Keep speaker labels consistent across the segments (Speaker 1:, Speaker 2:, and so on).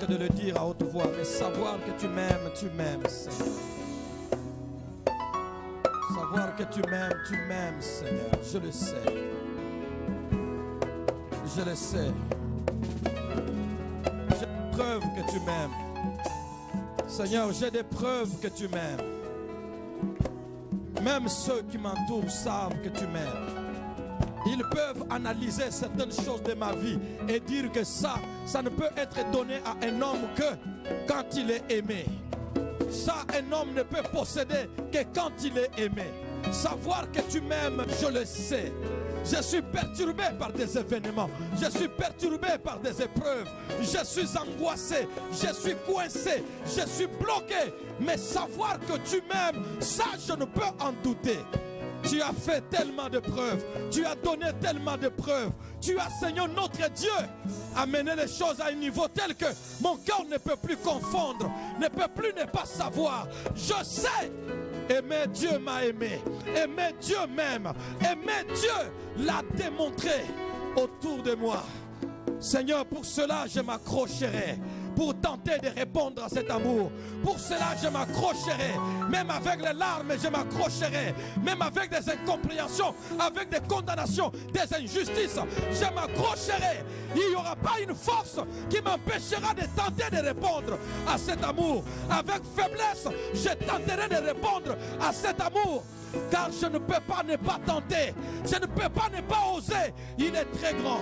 Speaker 1: De le dire à haute voix, mais savoir que tu m'aimes, Seigneur. Savoir que tu m'aimes, Seigneur. Je le sais. Je le sais. J'ai des preuves que tu m'aimes. Seigneur, j'ai des preuves que tu m'aimes. Même ceux qui m'entourent savent que tu m'aimes. Ils peuvent analyser certaines choses de ma vie et dire que ça ne peut être donné à un homme que quand il est aimé. Ça, un homme ne peut posséder que quand il est aimé. Savoir que tu m'aimes, je le sais. Je suis perturbé par des événements. Je suis perturbé par des épreuves. Je suis angoissé. Je suis coincé. Je suis bloqué. Mais savoir que tu m'aimes, ça, je ne peux en douter. Tu as fait tellement de preuves. Tu as donné tellement de preuves. Tu as, Seigneur, notre Dieu, amené les choses à un niveau tel que mon cœur ne peut plus confondre, ne peut plus ne pas savoir. Je sais, aimer Dieu m'a aimé. Aimer Dieu m'aime. Aimer Dieu l'a démontré autour de moi. Seigneur, pour cela, je m'accrocherai. Pour tenter de répondre à cet amour. Pour cela, je m'accrocherai. Même avec les larmes, je m'accrocherai. Même avec des incompréhensions, avec des condamnations, des injustices, je m'accrocherai. Il n'y aura pas une force qui m'empêchera de tenter de répondre à cet amour. Avec faiblesse, je tenterai de répondre à cet amour. Car je ne peux pas ne pas tenter. Je ne peux pas ne pas oser. Il est très grand.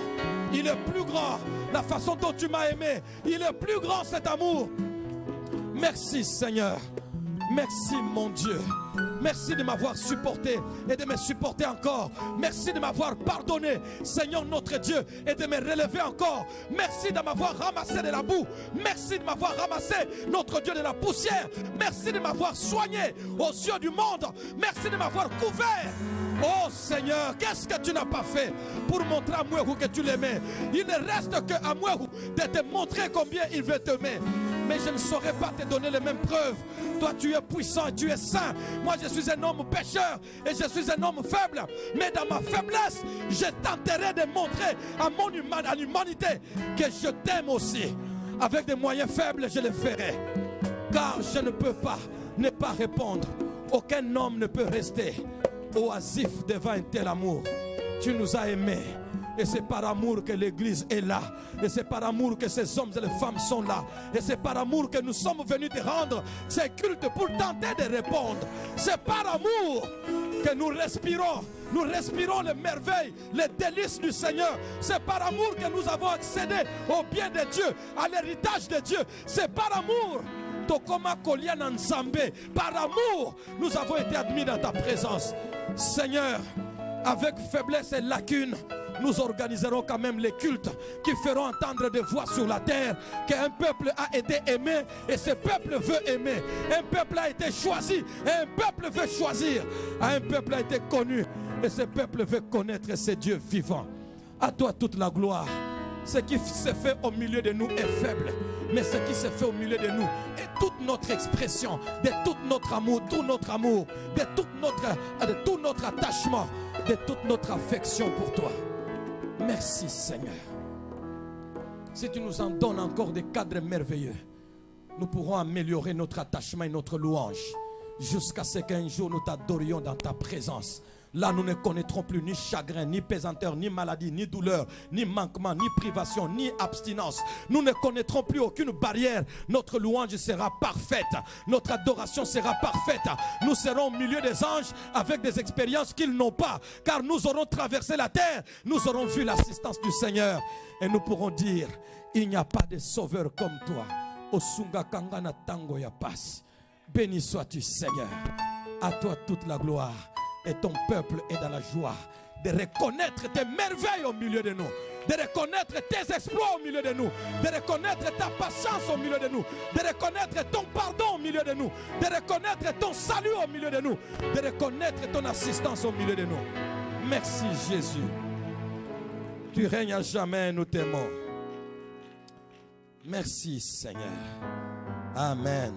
Speaker 1: Il est plus grand. La façon dont tu m'as aimé, il est plus grand cet amour. Merci Seigneur. Merci mon Dieu. Merci de m'avoir supporté et de me supporter encore. Merci de m'avoir pardonné, Seigneur notre Dieu, et de me relever encore. Merci de m'avoir ramassé de la boue. Merci de m'avoir ramassé, notre Dieu, de la poussière. Merci de m'avoir soigné aux yeux du monde. Merci de m'avoir couvert. Oh Seigneur, qu'est-ce que tu n'as pas fait pour montrer à Mouehou que tu l'aimais? Il ne reste qu'à Mouehou de te montrer combien il veut t'aimer. Mais je ne saurais pas te donner les mêmes preuves. Toi, tu es puissant et tu es saint. Moi, je suis un homme pécheur et je suis un homme faible. Mais dans ma faiblesse, je tenterai de montrer à l'humanité que je t'aime aussi. Avec des moyens faibles, je le ferai. Car je ne peux pas ne pas répondre. Aucun homme ne peut rester oisif devant un tel amour. Tu nous as aimés. Et c'est par amour que l'église est là. Et c'est par amour que ces hommes et les femmes sont là. Et c'est par amour que nous sommes venus te rendre ces cultes pour tenter de répondre. C'est par amour que nous respirons. Nous respirons les merveilles, les délices du Seigneur. C'est par amour que nous avons accédé au bien de Dieu, à l'héritage de Dieu. C'est par amour. Par amour, nous avons été admis dans ta présence. Seigneur, avec faiblesse et lacune, nous organiserons quand même les cultes qui feront entendre des voix sur la terre qu'un peuple a été aimé et ce peuple veut aimer. Un peuple a été choisi et un peuple veut choisir. Un peuple a été connu et ce peuple veut connaître ce Dieu vivant. À toi toute la gloire. Ce qui se fait au milieu de nous est faible, mais ce qui se fait au milieu de nous est toute notre expression, de tout notre amour, de tout notre attachement, de toute notre affection pour toi. Merci Seigneur. Si tu nous en donnes encore des cadres merveilleux, nous pourrons améliorer notre attachement et notre louange jusqu'à ce qu'un jour nous t'adorions dans ta présence. Là, nous ne connaîtrons plus ni chagrin, ni pesanteur, ni maladie, ni douleur, ni manquement, ni privation, ni abstinence. Nous ne connaîtrons plus aucune barrière. Notre louange sera parfaite. Notre adoration sera parfaite. Nous serons au milieu des anges avec des expériences qu'ils n'ont pas. Car nous aurons traversé la terre. Nous aurons vu l'assistance du Seigneur. Et nous pourrons dire, il n'y a pas de sauveur comme toi. Osunga kangana tango ya passe. Béni sois-tu Seigneur. À toi toute la gloire. Et ton peuple est dans la joie de reconnaître tes merveilles au milieu de nous, de reconnaître tes exploits au milieu de nous, de reconnaître ta patience au milieu de nous, de reconnaître ton pardon au milieu de nous, de reconnaître ton salut au milieu de nous, de reconnaître ton assistance au milieu de nous. Merci Jésus. Tu règnes à jamais, nous t'aimons. Merci Seigneur. Amen.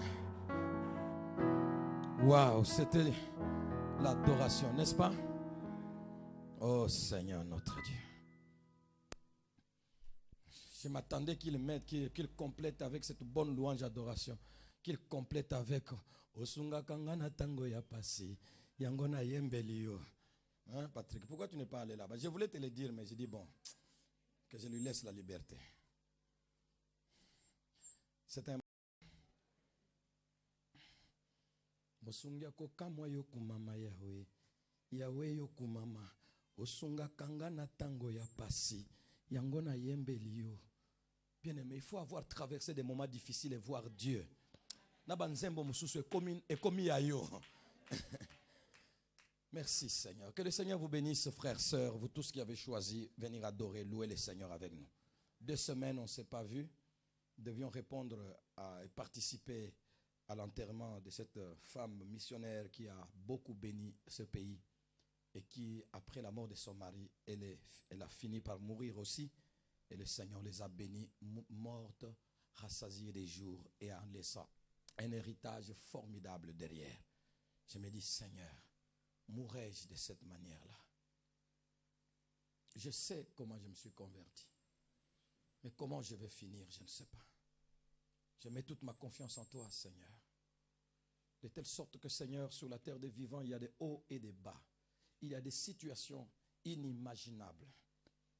Speaker 1: Waouh, c'était l'adoration, n'est-ce pas? Oh Seigneur notre Dieu. Je m'attendais qu'il mette, qu'il complète avec cette bonne louange d'adoration. Qu'il complète avec Osunga Kangana Tango ya passé. Yangona Yembelio. Hein, Patrick, pourquoi tu n'es pas allé là-bas? Je voulais te le dire, mais j'ai dit bon, que je lui laisse la liberté. C'est un Osunga kokamwa yo kumama Yahweh. Yahweh yo kumama. Osunga kangana tango ya pasi. Yangona yembelio. Bien aimé, il faut avoir traversé des moments difficiles et voir Dieu. Nabanzembo mususu ekomi ayo. Merci Seigneur. Que le Seigneur vous bénisse, frères, sœurs, vous tous qui avez choisi venir adorer, louer le Seigneur avec nous. 2 semaines, on ne s'est pas vus. Nous devions répondre et participer à l'enterrement de cette femme missionnaire qui a beaucoup béni ce pays et qui, après la mort de son mari, elle a fini par mourir aussi. Et le Seigneur les a bénis, mortes, rassasiées des jours et en laissant un héritage formidable derrière. Je me dis, Seigneur, mourrai-je de cette manière-là? Je sais comment je me suis converti. Mais comment je vais finir, je ne sais pas. Je mets toute ma confiance en toi, Seigneur. De telle sorte que, Seigneur, sur la terre des vivants, il y a des hauts et des bas. Il y a des situations inimaginables.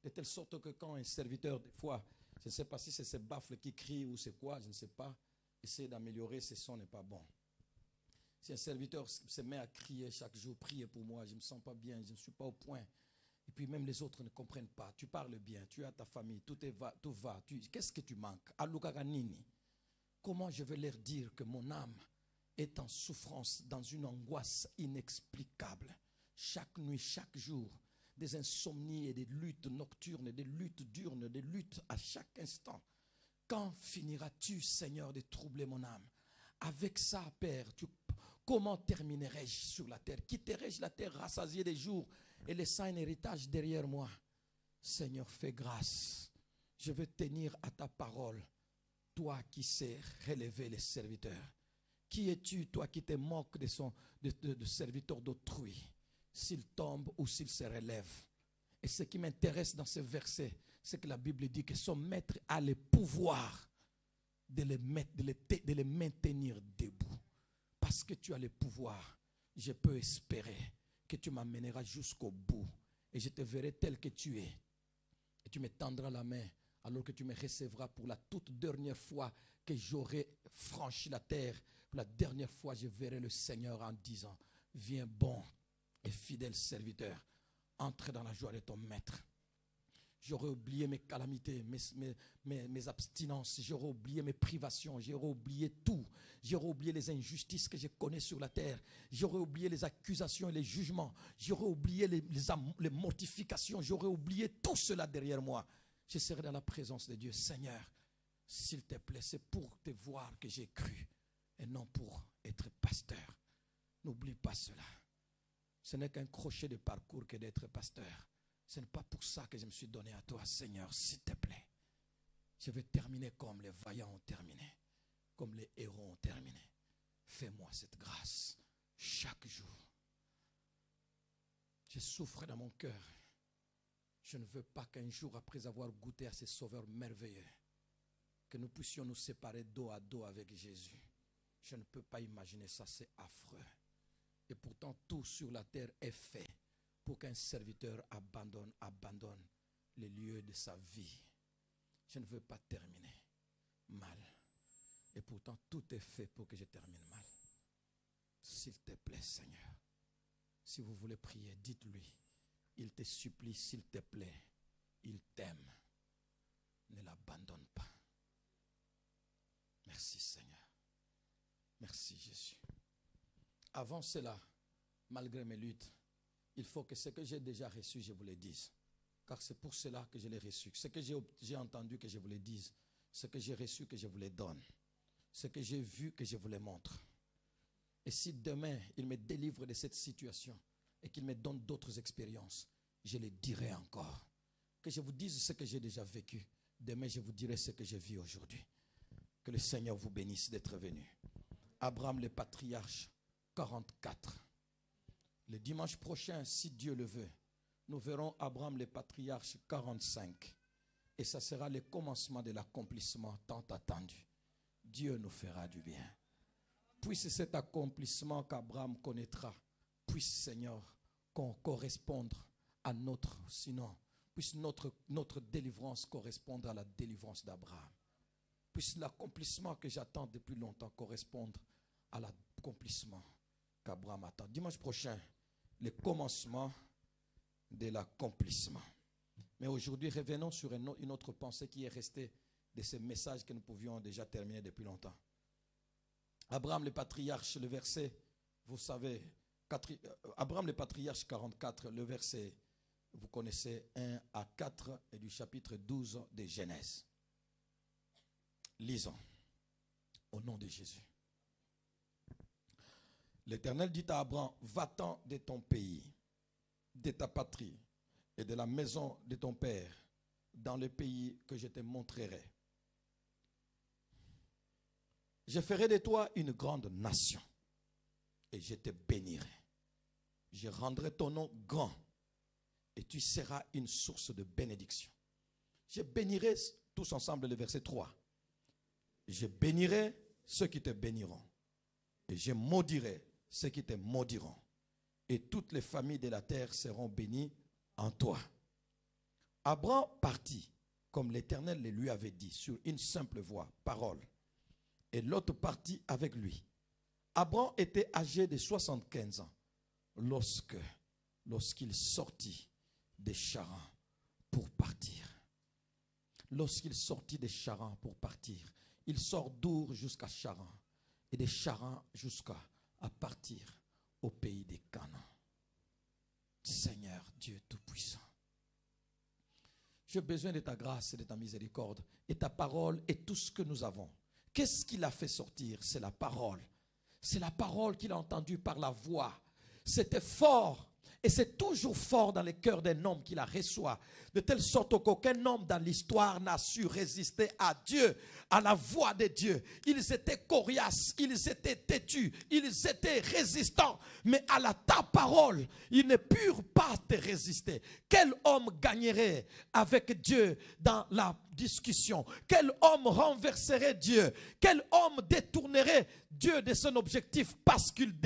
Speaker 1: De telle sorte que quand un serviteur, des fois, je ne sais pas si c'est ces baffles qui crient ou c'est quoi, je ne sais pas, essaie d'améliorer, ce son n'est pas bon. Si un serviteur se met à crier chaque jour, priez pour moi, je ne me sens pas bien, je ne suis pas au point. Et puis même les autres ne comprennent pas. Tu parles bien, tu as ta famille, tout va. Qu'est-ce que tu manques? Alukaganini. Comment je vais leur dire que mon âme est en souffrance, dans une angoisse inexplicable? Chaque nuit, chaque jour, des insomnies et des luttes nocturnes, des luttes diurnes, des luttes à chaque instant. Quand finiras-tu, Seigneur, de troubler mon âme? Avec ça, Père, comment terminerai-je sur la terre? Quitterai-je la terre rassasiée des jours et laissant un héritage derrière moi? Seigneur, fais grâce. Je veux tenir à ta parole. Toi qui sais relever les serviteurs. Qui es-tu, toi qui te moques de serviteurs d'autrui? S'il tombe ou s'il se relève. Et ce qui m'intéresse dans ce verset, c'est que la Bible dit que son maître a le pouvoir de les maintenir debout. Parce que tu as le pouvoir, je peux espérer que tu m'amèneras jusqu'au bout. Et je te verrai tel que tu es. Et tu me tendras la main alors que tu me recevras pour la toute dernière fois que j'aurai franchi la terre. Pour la dernière fois, je verrai le Seigneur en disant, viens bon et fidèle serviteur, entre dans la joie de ton maître. J'aurais oublié mes calamités, mes abstinences. J'aurais oublié mes privations. J'aurais oublié tout. J'aurais oublié les injustices que je connais sur la terre. J'aurais oublié les accusations et les jugements. J'aurais oublié les mortifications. J'aurais oublié tout cela derrière moi. Je serai dans la présence de Dieu. Seigneur, s'il te plaît, c'est pour te voir que j'ai cru et non pour être pasteur. N'oublie pas cela. Ce n'est qu'un crochet de parcours que d'être pasteur. Ce n'est pas pour ça que je me suis donné à toi, Seigneur, s'il te plaît. Je vais terminer comme les vaillants ont terminé, comme les héros ont terminé. Fais-moi cette grâce chaque jour. Je souffre dans mon cœur. Je ne veux pas qu'un jour, après avoir goûté à ces sauveurs merveilleux, que nous puissions nous séparer dos à dos avec Jésus. Je ne peux pas imaginer ça, c'est affreux. Et pourtant, tout sur la terre est fait pour qu'un serviteur abandonne les lieux de sa vie. Je ne veux pas terminer mal. Et pourtant, tout est fait pour que je termine mal. S'il te plaît, Seigneur, si vous voulez prier, dites-lui. Il te supplie, s'il te plaît. Il t'aime. Ne l'abandonne pas. Merci, Seigneur. Merci, Jésus. Avant cela, malgré mes luttes, il faut que ce que j'ai déjà reçu, je vous le dise. Car c'est pour cela que je l'ai reçu. Ce que j'ai entendu, que je vous le dise. Ce que j'ai reçu, que je vous le donne. Ce que j'ai vu, que je vous le montre. Et si demain, il me délivre de cette situation et qu'il me donne d'autres expériences, je le dirai encore. Que je vous dise ce que j'ai déjà vécu. Demain, je vous dirai ce que je vis aujourd'hui. Que le Seigneur vous bénisse d'être venu. Abraham le patriarche, 44. Le dimanche prochain, si Dieu le veut, nous verrons Abraham le patriarche 45. Et ça sera le commencement de l'accomplissement tant attendu. Dieu nous fera du bien. Puisse cet accomplissement qu'Abraham connaîtra, puisse, Seigneur, qu'on corresponde à notre, sinon, puisse notre délivrance correspondre à la délivrance d'Abraham. Puisse l'accomplissement que j'attends depuis longtemps correspondre à l'accomplissement qu'Abraham attend. Dimanche prochain, le commencement de l'accomplissement. Mais aujourd'hui, revenons sur une autre pensée qui est restée de ces messages que nous pouvions déjà terminer depuis longtemps. Abraham le patriarche, le verset, vous savez, Abraham le patriarche 44, le verset, vous connaissez 1 à 4 et du chapitre 12 de Genèse. Lisons au nom de Jésus. L'Éternel dit à Abraham, va-t'en de ton pays, de ta patrie et de la maison de ton père, dans le pays que je te montrerai. Je ferai de toi une grande nation et je te bénirai. Je rendrai ton nom grand et tu seras une source de bénédiction. Je bénirai tous ensemble le verset 3. Je bénirai ceux qui te béniront et je maudirai ceux qui te maudiront. Et toutes les familles de la terre seront bénies en toi. Abraham partit, comme l'Éternel le lui avait dit, sur une simple voix, parole. Et l'autre partit avec lui. Abraham était âgé de 75 ans lorsqu'il sortit de Charan pour partir. Lorsqu'il sortit de Charan pour partir, il sort d'Our jusqu'à Charan et de Charan jusqu'à partir au pays des Canaan. Seigneur Dieu Tout-Puissant, j'ai besoin de ta grâce et de ta miséricorde et ta parole et tout ce que nous avons. Qu'est-ce qui l'a fait sortir? C'est la parole. C'est la parole qu'il a entendue par la voix. C'était fort. Et c'est toujours fort dans le cœur d'un homme qui la reçoit. De telle sorte qu'aucun homme dans l'histoire n'a su résister à Dieu, à la voix de Dieu. Ils étaient coriaces, ils étaient têtus, ils étaient résistants. Mais à ta parole, ils ne purent pas te résister. Quel homme gagnerait avec Dieu dans la discussion? Quel homme renverserait Dieu? Quel homme détournerait Dieu de son objectif parce qu'il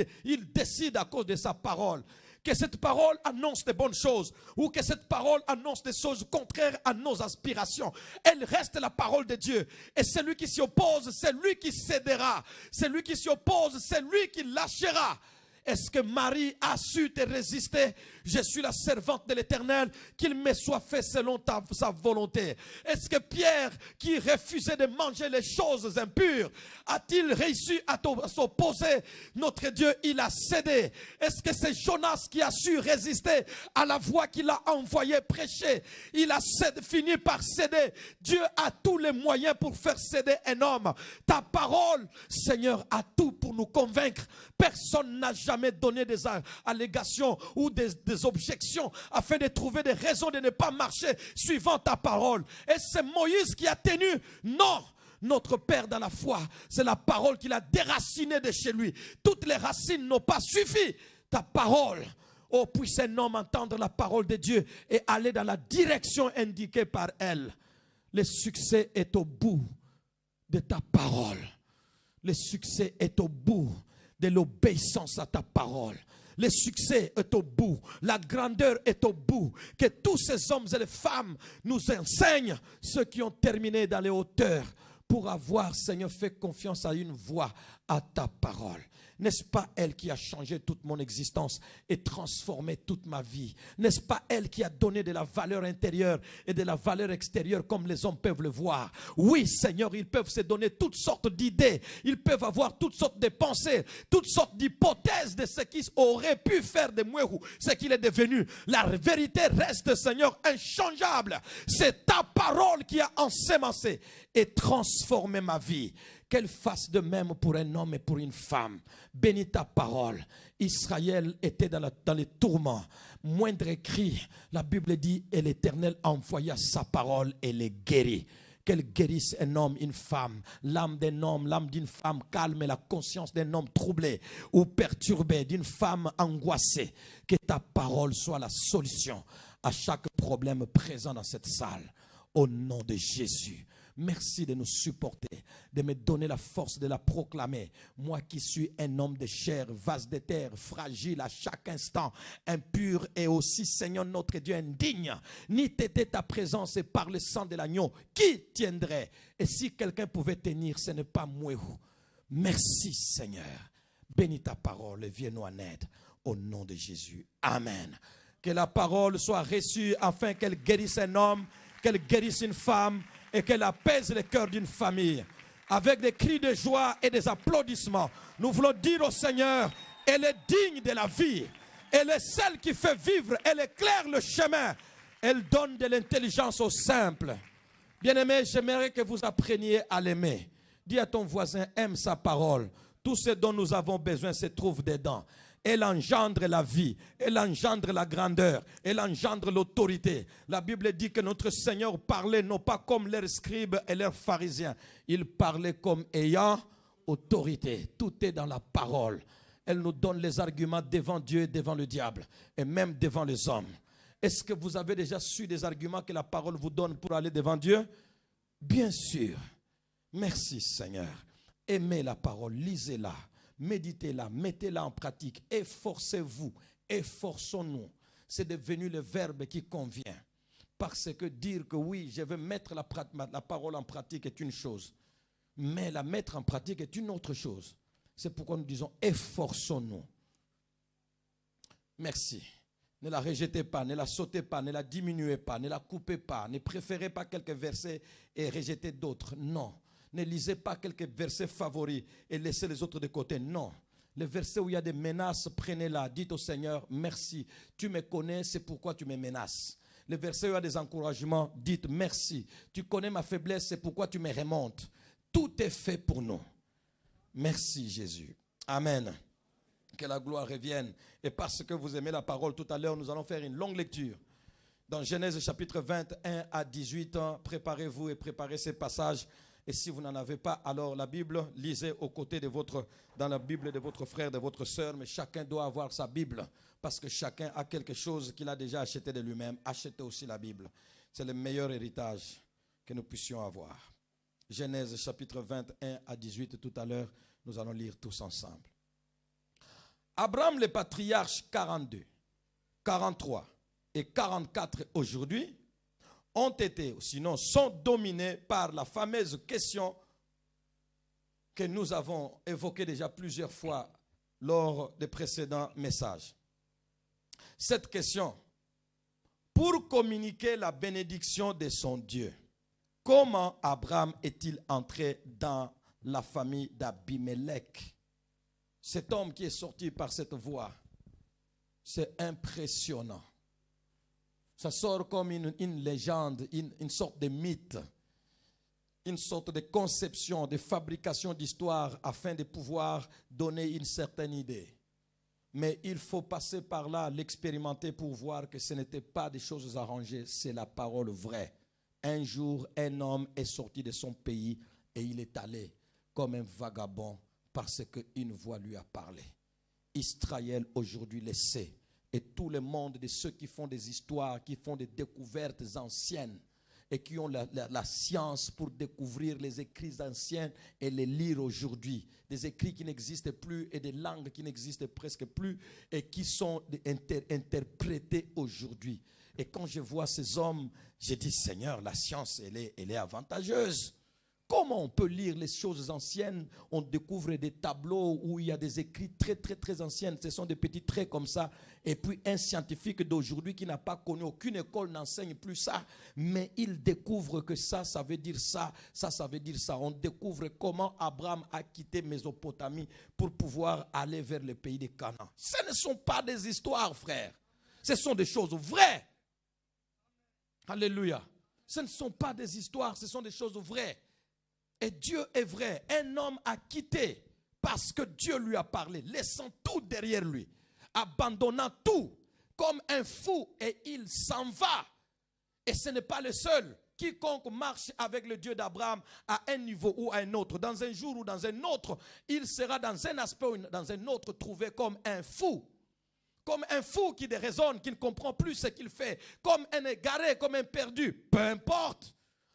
Speaker 1: décide à cause de sa parole? Que cette parole annonce des bonnes choses ou que cette parole annonce des choses contraires à nos aspirations. Elle reste la parole de Dieu. Et celui qui s'y oppose, c'est lui qui cédera. Celui qui s'y oppose, c'est lui qui lâchera. Est-ce que Marie a su te résister? Je suis la servante de l'Éternel, qu'il me soit fait selon sa volonté. Est-ce que Pierre, qui refusait de manger les choses impures, a-t-il réussi à s'opposer? Notre Dieu, il a cédé. Est-ce que c'est Jonas qui a su résister à la voix qu'il a envoyé prêcher? Il a fini par céder. Dieu a tous les moyens pour faire céder un homme. Ta parole, Seigneur, a tout pour nous convaincre. Personne n'a jamais donné des allégations ou des objections afin de trouver des raisons de ne pas marcher suivant ta parole. Et c'est Moïse qui a tenu? Non. Notre Père dans la foi, c'est la parole qu'il a déracinée de chez lui. Toutes les racines n'ont pas suffi. Ta parole, oh, puisse un homme entendre la parole de Dieu et aller dans la direction indiquée par elle. Le succès est au bout de ta parole. Le succès est au bout de l'obéissance à ta parole. Le succès est au bout. La grandeur est au bout. Que tous ces hommes et les femmes nous enseignent, ceux qui ont terminé dans les hauteurs, pour avoir, Seigneur, fait confiance à une voix, à ta parole. N'est-ce pas elle qui a changé toute mon existence et transformé toute ma vie? N'est-ce pas elle qui a donné de la valeur intérieure et de la valeur extérieure comme les hommes peuvent le voir? Oui, Seigneur, ils peuvent se donner toutes sortes d'idées. Ils peuvent avoir toutes sortes de pensées, toutes sortes d'hypothèses de ce qui aurait pu faire de Mouérou ce qu'il est devenu. La vérité reste, Seigneur, inchangeable. C'est ta parole qui a ensemencé et transformé ma vie. Qu'elle fasse de même pour un homme et pour une femme. Bénis ta parole. Israël était dans les tourments. Moindre cri, la Bible dit, et l'Éternel envoya sa parole et les guérit. Qu'elle guérisse un homme, une femme, l'âme d'un homme, l'âme d'une femme calme et la conscience d'un homme troublé ou perturbé, d'une femme angoissée. Que ta parole soit la solution à chaque problème présent dans cette salle. Au nom de Jésus. Merci de nous supporter, de me donner la force de la proclamer. Moi qui suis un homme de chair, vase de terre, fragile à chaque instant, impur et aussi, Seigneur notre Dieu, indigne. Ni t'était ta présence et par le sang de l'agneau, qui tiendrait? Et si quelqu'un pouvait tenir, ce n'est pas moi. Merci Seigneur. Bénis ta parole et viens-nous en aide. Au nom de Jésus. Amen. Que la parole soit reçue afin qu'elle guérisse un homme, qu'elle guérisse une femme, et qu'elle apaise le cœur d'une famille. Avec des cris de joie et des applaudissements, nous voulons dire au Seigneur, elle est digne de la vie. Elle est celle qui fait vivre, elle éclaire le chemin. Elle donne de l'intelligence aux simples. Bien-aimés, j'aimerais que vous appreniez à l'aimer. Dis à ton voisin, aime sa parole. Tout ce dont nous avons besoin se trouve dedans. Elle engendre la vie, elle engendre la grandeur, elle engendre l'autorité. La Bible dit que notre Seigneur parlait non pas comme leurs scribes et leurs pharisiens. Il parlait comme ayant autorité. Tout est dans la parole. Elle nous donne les arguments devant Dieu et devant le diable et même devant les hommes. Est-ce que vous avez déjà su des arguments que la parole vous donne pour aller devant Dieu? Bien sûr. Merci Seigneur. Aimez la parole, lisez-la. Méditez-la, mettez-la en pratique, efforcez-vous, efforçons-nous. C'est devenu le verbe qui convient. Parce que dire que oui, je veux mettre la parole en pratique est une chose, mais la mettre en pratique est une autre chose. C'est pourquoi nous disons efforçons-nous. Merci. Ne la rejetez pas, ne la sautez pas, ne la diminuez pas, ne la coupez pas, ne préférez pas quelques versets et rejetez d'autres. Non. Ne lisez pas quelques versets favoris et laissez les autres de côté. Non. Les versets où il y a des menaces, prenez-la. Dites au Seigneur, merci. Tu me connais, c'est pourquoi tu me menaces. Les versets où il y a des encouragements, dites merci. Tu connais ma faiblesse, c'est pourquoi tu me remontes. Tout est fait pour nous. Merci Jésus. Amen. Que la gloire revienne. Et parce que vous aimez la parole, tout à l'heure, nous allons faire une longue lecture. Dans Genèse chapitre 21 à 18, préparez-vous et préparez ces passages. Et si vous n'en avez pas, alors la Bible, lisez aux côtés de dans la Bible de votre frère, de votre sœur. Mais chacun doit avoir sa Bible. Parce que chacun a quelque chose qu'il a déjà acheté de lui-même. Achetez aussi la Bible. C'est le meilleur héritage que nous puissions avoir. Genèse chapitre 21 à 18, tout à l'heure, nous allons lire tous ensemble. Abraham, le patriarche 42, 43 et 44 aujourd'hui, ont été, sinon sont dominés par la fameuse question que nous avons évoquée déjà plusieurs fois lors des précédents messages. Cette question, pour communiquer la bénédiction de son Dieu, comment Abraham est-il entré dans la famille d'Abimelech? Cet homme qui est sorti par cette voie, c'est impressionnant. Ça sort comme une légende, une sorte de mythe, une sorte de conception, de fabrication d'histoire afin de pouvoir donner une certaine idée. Mais il faut passer par là, l'expérimenter pour voir que ce n'était pas des choses arrangées, c'est la parole vraie. Un jour, un homme est sorti de son pays et il est allé comme un vagabond parce qu'une voix lui a parlé. Israël aujourd'hui le sait. Et tout le monde de ceux qui font des histoires, qui font des découvertes anciennes et qui ont la science pour découvrir les écrits anciens et les lire aujourd'hui. Des écrits qui n'existent plus et des langues qui n'existent presque plus et qui sont interprétés aujourd'hui. Et quand je vois ces hommes, je dis, Seigneur, la science, elle est avantageuse. Comment on peut lire les choses anciennes? On découvre des tableaux où il y a des écrits très, très, très anciens. Ce sont des petits traits comme ça. Et puis un scientifique d'aujourd'hui qui n'a pas connu, aucune école n'enseigne plus ça. Mais il découvre que ça veut dire ça. Ça veut dire ça. On découvre comment Abraham a quitté Mésopotamie pour pouvoir aller vers le pays de Canaan. Ce ne sont pas des histoires, frères. Ce sont des choses vraies. Alléluia. Ce ne sont pas des histoires, ce sont des choses vraies. Et Dieu est vrai. Un homme a quitté parce que Dieu lui a parlé, laissant tout derrière lui, abandonnant tout comme un fou, et il s'en va. Et ce n'est pas le seul. Quiconque marche avec le Dieu d'Abraham à un niveau ou à un autre, dans un jour ou dans un autre, il sera dans un aspect ou dans un autre trouvé comme un fou. Comme un fou qui déraisonne, qui ne comprend plus ce qu'il fait. Comme un égaré, comme un perdu. Peu importe.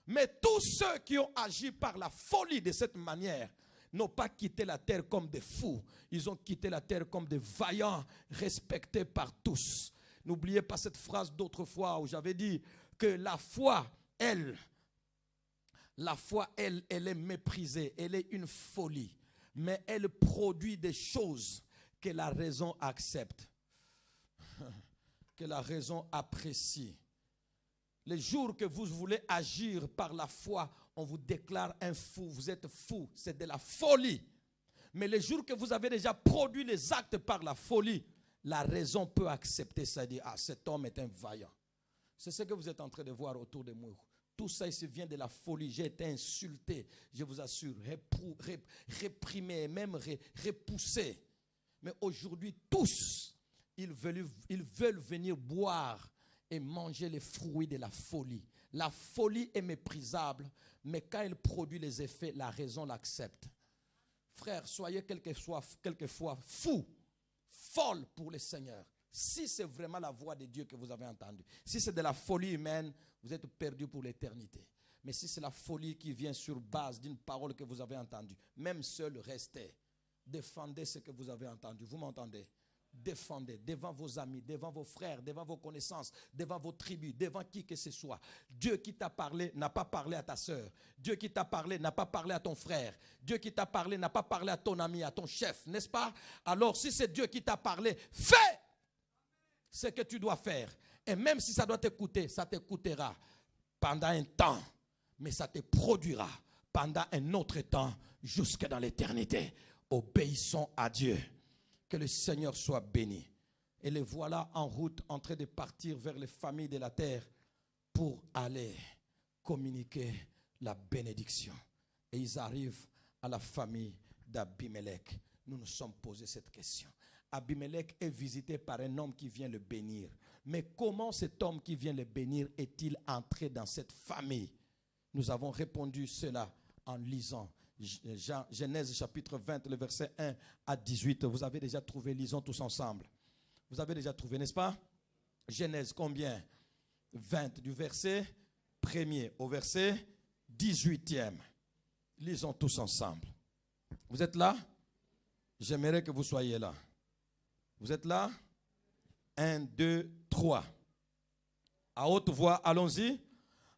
Speaker 1: Mais tous ceux qui ont agi par la folie de cette manière n'ont pas quitté la terre comme des fous. Ils ont quitté la terre comme des vaillants, respectés par tous. N'oubliez pas cette phrase d'autrefois où j'avais dit que la foi, elle est méprisée. Elle est une folie. Mais elle produit des choses que la raison accepte, que la raison apprécie. Les jours que vous voulez agir par la foi, on vous déclare un fou. Vous êtes fou. C'est de la folie. Mais les jours que vous avez déjà produit les actes par la folie, la raison peut accepter ça et dire, ah, cet homme est un vaillant. C'est ce que vous êtes en train de voir autour de moi. Tout ça ici vient de la folie. J'ai été insulté, je vous assure, réprimé, même repoussé. Mais aujourd'hui, tous, ils veulent venir boire et manger les fruits de la folie. La folie est méprisable, mais quand elle produit les effets, la raison l'accepte. Frères, soyez quelquefois fous, folles pour le Seigneur. Si c'est vraiment la voix de Dieu que vous avez entendue, si c'est de la folie humaine, vous êtes perdus pour l'éternité. Mais si c'est la folie qui vient sur base d'une parole que vous avez entendue, même seul, restez. Défendez ce que vous avez entendu. Vous m'entendez? Défendez devant vos amis, devant vos frères, devant vos connaissances, devant vos tribus, devant qui que ce soit. Dieu qui t'a parlé n'a pas parlé à ta soeur. Dieu qui t'a parlé n'a pas parlé à ton frère. Dieu qui t'a parlé n'a pas parlé à ton ami, à ton chef, n'est-ce pas? Alors si c'est Dieu qui t'a parlé, fais ce que tu dois faire. Et même si ça doit t'écouter, ça t'écoutera pendant un temps, mais ça te produira pendant un autre temps jusque dans l'éternité. Obéissons à Dieu. Que le Seigneur soit béni. Et les voilà en route, en train de partir vers les familles de la terre pour aller communiquer la bénédiction. Et ils arrivent à la famille d'Abimelech. Nous nous sommes posé cette question. Abimelech est visité par un homme qui vient le bénir. Mais comment cet homme qui vient le bénir est-il entré dans cette famille? Nous avons répondu cela en lisant Genèse chapitre 20, le verset 1 à 18. Vous avez déjà trouvé, lisons tous ensemble. Vous avez déjà trouvé, n'est-ce pas? Genèse combien? 20, du verset 1er au verset 18e. Lisons tous ensemble. Vous êtes là? J'aimerais que vous soyez là. Vous êtes là? 1, 2, 3. À haute voix, allons-y.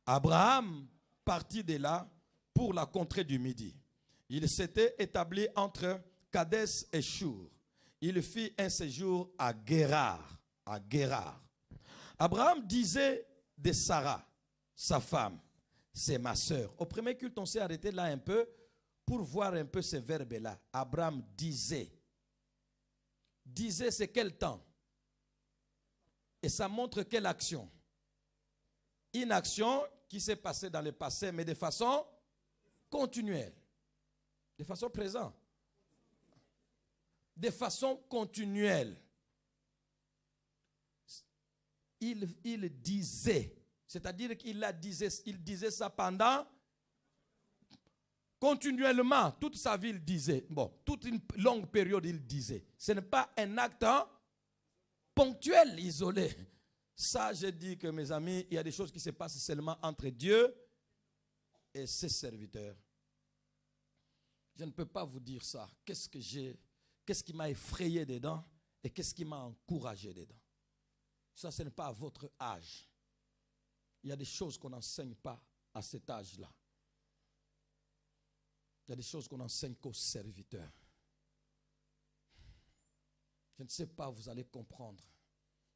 Speaker 1: Abraham partit de là pour la contrée du Midi. Il s'était établi entre Kadès et Shur. il fit un séjour à Guérar. À Guérar. Abraham disait de Sarah, sa femme, c'est ma sœur. Au premier culte, on s'est arrêté là un peu pour voir un peu ces verbes-là. Abraham disait. Disait, c'est quel temps? Et ça montre quelle action? Une action qui s'est passée dans le passé, mais de façon continuelle. De façon présente. De façon continuelle. Il disait, c'est-à-dire qu'il disait ça pendant, continuellement, toute sa vie il disait, bon, toute une longue période il disait. Ce n'est pas un acte ponctuel, isolé. Ça, je dis que mes amis, il y a des choses qui se passent seulement entre Dieu et ses serviteurs. Je ne peux pas vous dire ça. Qu'est-ce qui m'a effrayé dedans et qu'est-ce qui m'a encouragé dedans. Ça, ce n'est pas à votre âge. Il y a des choses qu'on n'enseigne pas à cet âge-là. Il y a des choses qu'on n'enseigne qu'aux serviteurs. Je ne sais pas, vous allez comprendre.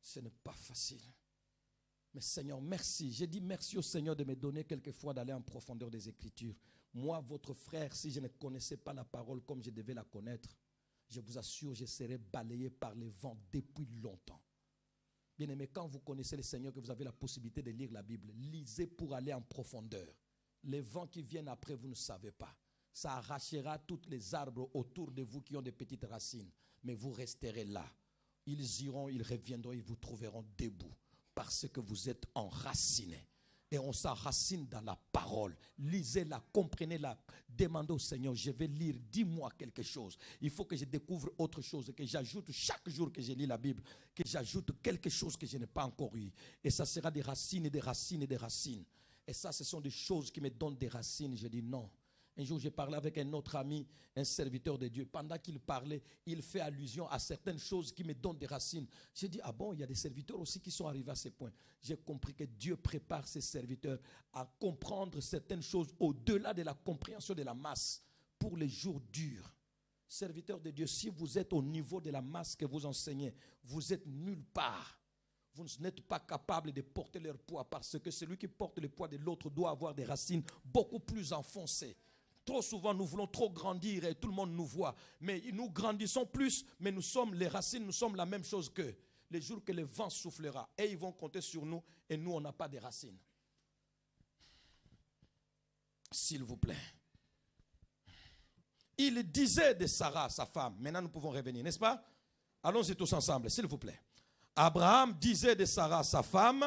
Speaker 1: Ce n'est pas facile. Mais Seigneur, merci. J'ai dit merci au Seigneur de me donner quelquefois d'aller en profondeur des Écritures. Moi, votre frère, si je ne connaissais pas la parole comme je devais la connaître, je vous assure, je serais balayé par les vents depuis longtemps. Bien-aimé, quand vous connaissez le Seigneur, que vous avez la possibilité de lire la Bible, lisez pour aller en profondeur. Les vents qui viennent après, vous ne savez pas. Ça arrachera tous les arbres autour de vous qui ont des petites racines. Mais vous resterez là. Ils iront, ils reviendront, ils vous trouveront debout. Parce que vous êtes enracinés. Et on s'enracine dans la parole. Lisez-la, comprenez-la. Demandez au Seigneur, je vais lire, dis-moi quelque chose. Il faut que je découvre autre chose, que j'ajoute chaque jour que je lis la Bible, que j'ajoute quelque chose que je n'ai pas encore eu. Et ça sera des racines et des racines et des racines. Et ça, ce sont des choses qui me donnent des racines. Je dis non. Un jour, j'ai parlé avec un autre ami, un serviteur de Dieu. Pendant qu'il parlait, il fait allusion à certaines choses qui me donnent des racines. J'ai dit, ah bon, il y a des serviteurs aussi qui sont arrivés à ce point. J'ai compris que Dieu prépare ses serviteurs à comprendre certaines choses au-delà de la compréhension de la masse pour les jours durs. Serviteurs de Dieu, si vous êtes au niveau de la masse que vous enseignez, vous êtes nulle part. Vous n'êtes pas capable de porter leur poids parce que celui qui porte le poids de l'autre doit avoir des racines beaucoup plus enfoncées. Trop souvent, nous voulons trop grandir et tout le monde nous voit. Mais nous grandissons plus, mais nous sommes les racines, nous sommes la même chose qu'eux. Les jours que le vent soufflera, et ils vont compter sur nous, et nous, on n'a pas de racines. S'il vous plaît. Il disait de Sarah, sa femme, maintenant nous pouvons revenir, n'est-ce pas? Allons-y tous ensemble, s'il vous plaît. Abraham disait de Sarah, sa femme,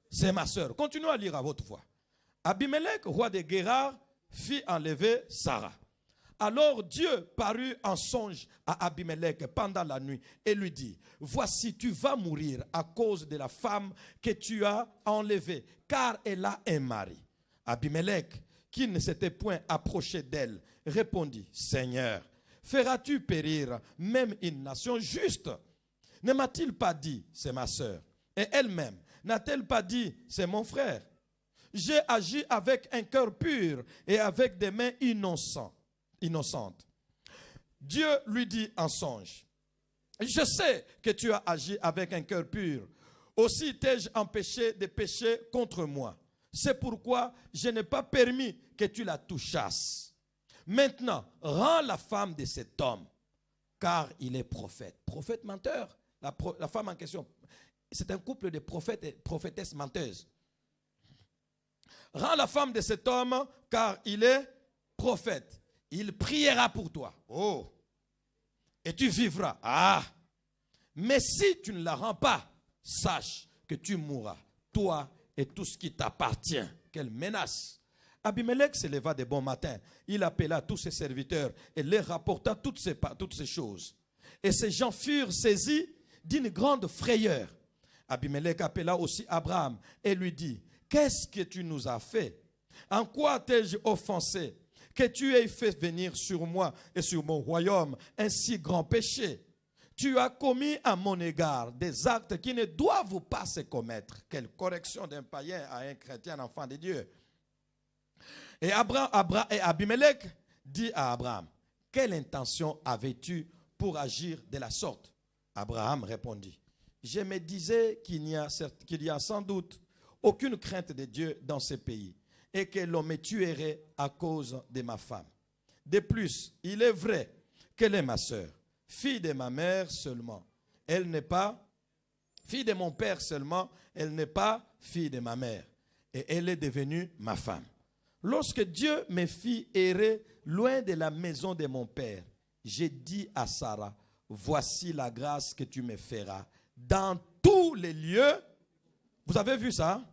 Speaker 1: c'est ma sœur. Continuez à lire à votre voix. Abimelech, roi de Guérar, fit enlever Sarah. Alors Dieu parut en songe à Abimelech pendant la nuit et lui dit, voici tu vas mourir à cause de la femme que tu as enlevée, car elle a un mari. Abimelech, qui ne s'était point approché d'elle, répondit, Seigneur, feras-tu périr même une nation juste? Ne m'a-t-il pas dit, c'est ma sœur? Et elle-même, n'a-t-elle pas dit, c'est mon frère? J'ai agi avec un cœur pur et avec des mains innocentes. Dieu lui dit en songe, je sais que tu as agi avec un cœur pur. Aussi t'ai-je empêché de pécher contre moi. C'est pourquoi je n'ai pas permis que tu la touchasses. Maintenant, rends la femme de cet homme, car il est prophète. Prophète menteur. La femme en question, c'est un couple de prophètes et prophétesses menteuses. Rends la femme de cet homme, car il est prophète. Il priera pour toi. Oh. Et tu vivras. Ah. Mais si tu ne la rends pas, sache que tu mourras. Toi et tout ce qui t'appartient. Quelle menace. Abimelech se leva de bon matin. Il appela tous ses serviteurs et leur rapporta toutes ces choses. Et ces gens furent saisis d'une grande frayeur. Abimelech appela aussi Abraham et lui dit, qu'est-ce que tu nous as fait? En quoi t'ai-je offensé? Que tu aies fait venir sur moi et sur mon royaume un si grand péché? Tu as commis à mon égard des actes qui ne doivent pas se commettre. Quelle correction d'un païen à un chrétien, enfant de Dieu. Et Abimelech dit à Abraham, quelle intention avais-tu pour agir de la sorte? Abraham répondit, je me disais qu'il y a sans doute aucune crainte de Dieu dans ce pays et que l'on me tuerait à cause de ma femme. De plus, il est vrai qu'elle est ma sœur, fille de ma mère seulement. Elle n'est pas fille de mon père seulement, elle n'est pas fille de ma mère. Et elle est devenue ma femme. Lorsque Dieu me fit errer loin de la maison de mon père, j'ai dit à Sarah, voici la grâce que tu me feras dans tous les lieux. Vous avez vu ça?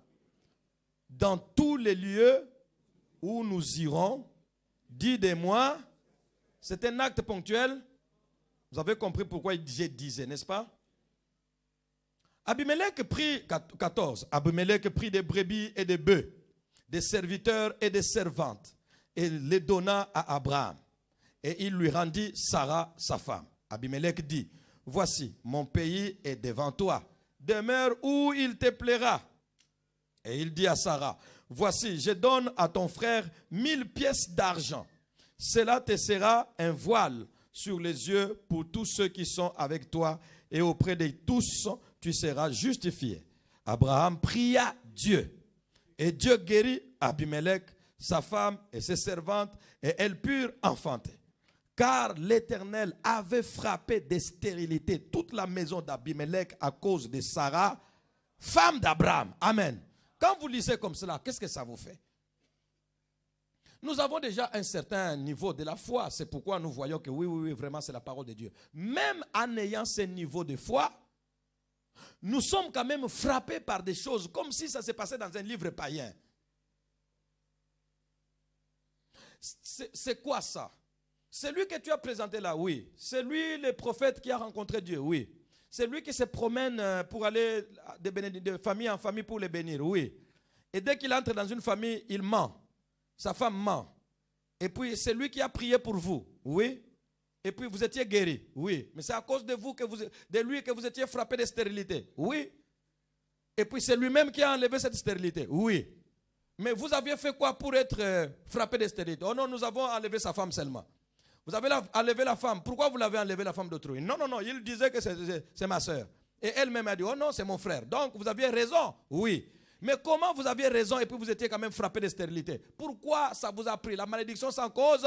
Speaker 1: Dans tous les lieux où nous irons, dis de moi, c'est un acte ponctuel. Vous avez compris pourquoi j'ai disais, n'est-ce pas? Abimelech prit, 14, Abimelech prit des brebis et des bœufs, des serviteurs et des servantes, et les donna à Abraham. Et il lui rendit Sarah, sa femme. Abimelech dit, voici, mon pays est devant toi. Demeure où il te plaira. Et il dit à Sarah, voici, je donne à ton frère 1000 pièces d'argent. Cela te sera un voile sur les yeux pour tous ceux qui sont avec toi, et auprès de tous, tu seras justifié. Abraham pria Dieu, et Dieu guérit Abimelech, sa femme et ses servantes, et elles purent enfanter. Car l'Éternel avait frappé de stérilité toute la maison d'Abimelech à cause de Sarah, femme d'Abraham. Amen. Quand vous lisez comme cela, qu'est-ce que ça vous fait? Nous avons déjà un certain niveau de la foi. C'est pourquoi nous voyons que oui, vraiment c'est la parole de Dieu. Même en ayant ce niveau de foi, nous sommes quand même frappés par des choses comme si ça s'est passé dans un livre païen. C'est quoi ça? C'est lui que tu as présenté là, oui. C'est lui le prophète qui a rencontré Dieu, oui. C'est lui qui se promène pour aller de famille en famille pour les bénir, oui. Et dès qu'il entre dans une famille, il ment. Sa femme ment. Et puis c'est lui qui a prié pour vous, oui. Et puis vous étiez guéri, oui. Mais c'est à cause de vous, de lui que vous étiez frappé de stérilité, oui. Et puis c'est lui-même qui a enlevé cette stérilité, oui. Mais vous aviez fait quoi pour être frappé de stérilité? Oh non, nous avons enlevé sa femme seulement. Vous avez enlevé la femme. Pourquoi vous l'avez enlevé la femme d'autrui? Non, il disait que c'est ma soeur. Et elle-même a dit, oh non, c'est mon frère. Donc vous aviez raison, oui. Mais comment vous aviez raison et puis vous étiez quand même frappé de stérilité? Pourquoi ça vous a pris? La malédiction sans cause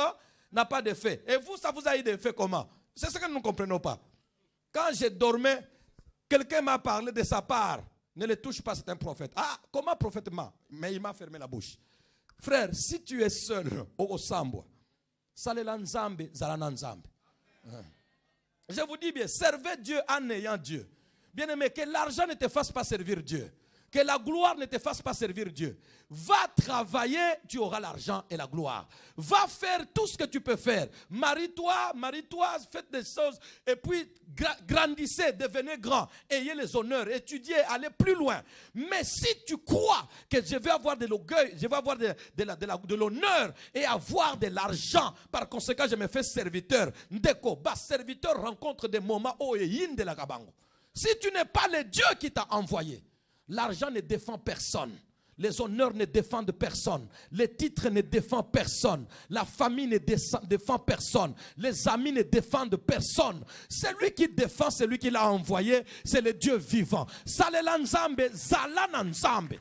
Speaker 1: n'a pas d'effet. Et vous, ça vous a eu d'effet comment? C'est ce que nous ne comprenons pas. Quand je dormais, quelqu'un m'a parlé de sa part. Ne le touche pas, c'est un prophète. Ah, comment prophètement? Mais il m'a fermé la bouche. Frère, si tu es seul au Sambwa, salela nzambe, zalana nzambe. Je vous dis bien, servez Dieu en ayant Dieu. Bien aimé, que l'argent ne te fasse pas servir Dieu. Que la gloire ne te fasse pas servir Dieu. Va travailler, tu auras l'argent et la gloire. Va faire tout ce que tu peux faire. Marie-toi, faites des choses. Et puis, grandissez, devenez grand. Ayez les honneurs, étudiez, allez plus loin. Mais si tu crois que je vais avoir de l'orgueil, je vais avoir de l'honneur et avoir de l'argent, par conséquent, je me fais serviteur. Ndeko, bas serviteur rencontre des moments où il y a de la kabango. Si tu n'es pas le Dieu qui t'a envoyé, l'argent ne défend personne. Les honneurs ne défendent personne. Les titres ne défendent personne. La famille ne défend personne. Les amis ne défendent personne. Celui qui défend, celui qui l'a envoyé, c'est le Dieu vivant. Salela nzambe, zalana nzambe.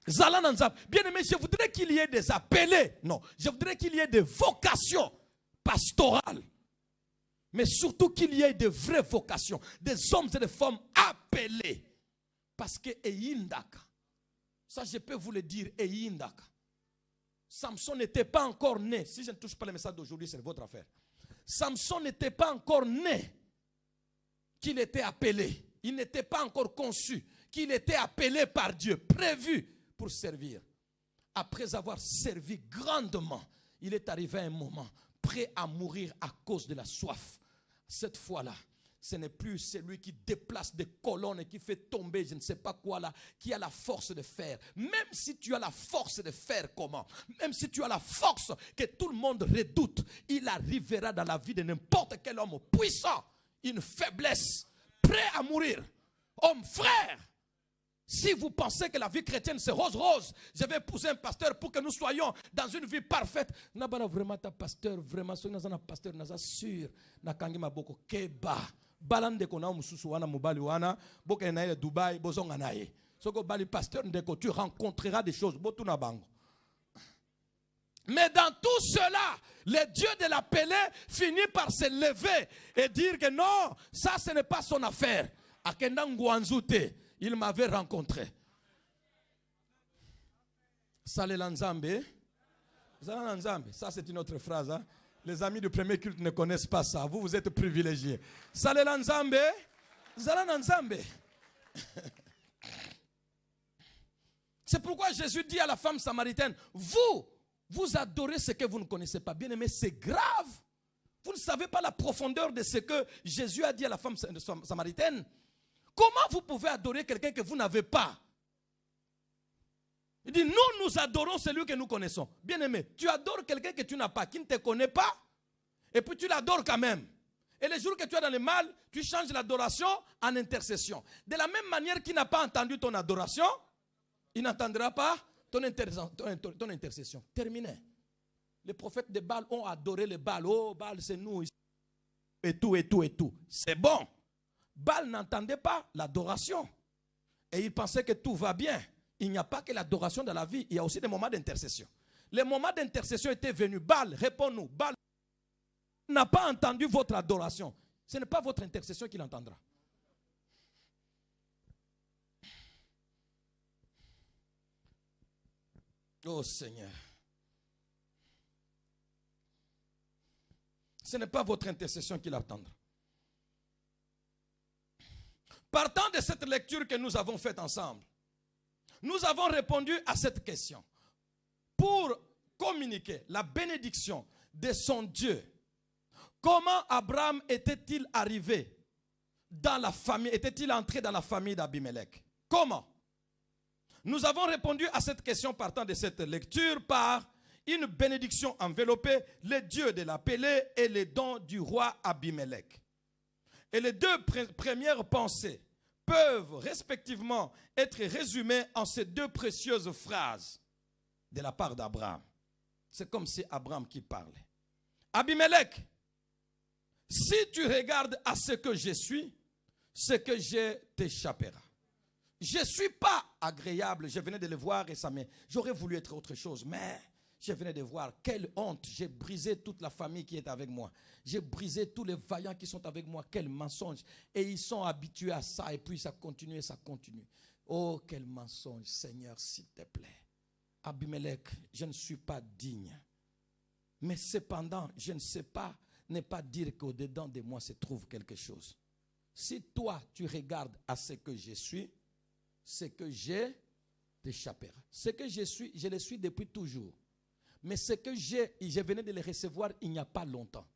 Speaker 1: Zalana nzambe. Bien aimé, je voudrais qu'il y ait des appelés. Non, je voudrais qu'il y ait des vocations pastorales. Mais surtout qu'il y ait de vraies vocations. Des hommes et des femmes appelés. Parce que Eyindaka, ça je peux vous le dire, Eyindaka. Samson n'était pas encore né. Si je ne touche pas le message d'aujourd'hui, c'est votre affaire. Samson n'était pas encore né qu'il était appelé. Il n'était pas encore conçu qu'il était appelé par Dieu, prévu pour servir. Après avoir servi grandement, il est arrivé à un moment prêt à mourir à cause de la soif. Cette fois-là, ce n'est plus celui qui déplace des colonnes et qui fait tomber je ne sais pas quoi là, qui a la force de faire. Même si tu as la force de faire comment? Même si tu as la force que tout le monde redoute, il arrivera dans la vie de n'importe quel homme puissant, une faiblesse, prêt à mourir. Homme frère, Si vous pensez que la vie chrétienne c'est rose, je vais épouser un pasteur pour que nous soyons dans une vie parfaite. Nabala vraiment ta pasteur, vraiment soki nazana pasteur naza sûr nakangi maboko keba. Balande kona mususu wana mobali wana boka na Dubaï bozonga naye. Soko bali pasteur ndeko tu rencontreras des choses botuna bango. Mais dans tout cela, le Dieu de l'appelé finit par se lever et dire que non, ça ce n'est pas son affaire. Akendangu anzute. Il m'avait rencontré. Salela Nzambe. Ça c'est une autre phrase. Hein? Les amis du premier culte ne connaissent pas ça. Vous êtes privilégiés. Salela Nzambe. Zalana Nzambe. C'est pourquoi Jésus dit à la femme samaritaine, vous adorez ce que vous ne connaissez pas. Bien aimé, c'est grave. Vous ne savez pas la profondeur de ce que Jésus a dit à la femme samaritaine. Comment vous pouvez adorer quelqu'un que vous n'avez pas? Il dit, nous adorons celui que nous connaissons. Bien aimé, tu adores quelqu'un que tu n'as pas, qui ne te connaît pas, et puis tu l'adores quand même. Et les jours que tu es dans le mal, tu changes l'adoration en intercession. De la même manière qu'il n'a pas entendu ton adoration, il n'entendra pas ton intercession. Terminé. Les prophètes de Baal ont adoré le Baal. Oh, Baal, c'est nous. Et tout, et tout, et tout. C'est bon. Baal n'entendait pas l'adoration. Et il pensait que tout va bien. Il n'y a pas que l'adoration dans la vie. Il y a aussi des moments d'intercession. Les moments d'intercession étaient venus. Baal, réponds-nous. Baal n'a pas entendu votre adoration. Ce n'est pas votre intercession qu'il entendra. Oh Seigneur. Ce n'est pas votre intercession qu'il attendra. Partant de cette lecture que nous avons faite ensemble, nous avons répondu à cette question. Pour communiquer la bénédiction de son Dieu, comment Abraham était-il arrivé dans la famille, était-il entré dans la famille d'Abimelech? Comment? Nous avons répondu à cette question partant de cette lecture par une bénédiction enveloppée, le Dieu de l'appelé et les dons du roi Abimelech. Et les deux premières pensées peuvent respectivement être résumées en ces deux précieuses phrases de la part d'Abraham. C'est comme si Abraham qui parlait. Abimelech, si tu regardes à ce que je suis, ce que je t'échappera. Je ne suis pas agréable, je venais de le voir et j'aurais voulu être autre chose, mais je venais de voir, quelle honte, j'ai brisé toute la famille qui est avec moi. J'ai brisé tous les vaillants qui sont avec moi, quel mensonge. Et ils sont habitués à ça et puis ça continue et ça continue. Oh, quel mensonge, Seigneur, s'il te plaît. Abimelech, je ne suis pas digne. Mais cependant, je ne sais pas, ne pas dire qu'au-dedans de moi se trouve quelque chose. Si toi, tu regardes à ce que je suis, ce que j'ai t'échappera. Ce que je suis, je le suis depuis toujours. Mais ce que j'ai, je venais de le recevoir il n'y a pas longtemps.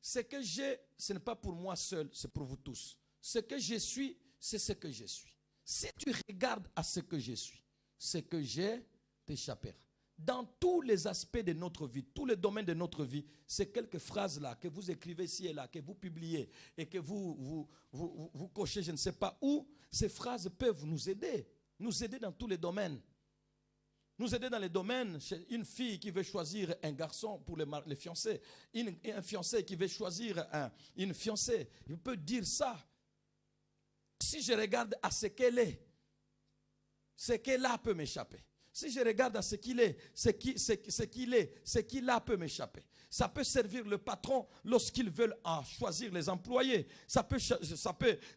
Speaker 1: Ce que j'ai, ce n'est pas pour moi seul, c'est pour vous tous. Ce que je suis, c'est ce que je suis. Si tu regardes à ce que je suis, ce que j'ai t'échappera. Dans tous les aspects de notre vie, tous les domaines de notre vie, ces quelques phrases-là que vous écrivez ici et là, que vous publiez et que vous cochez je ne sais pas où, ces phrases peuvent nous aider dans tous les domaines. Nous aider dans les domaines, chez une fille qui veut choisir un garçon pour les fiancés, un fiancé qui veut choisir une fiancée. Je peux dire ça. Si je regarde à ce qu'elle est, ce qu'elle a peut m'échapper. Si je regarde à ce qu'il est, ce qu'il a peut m'échapper. Ça peut servir le patron lorsqu'ils veulent choisir les employés. Ça peut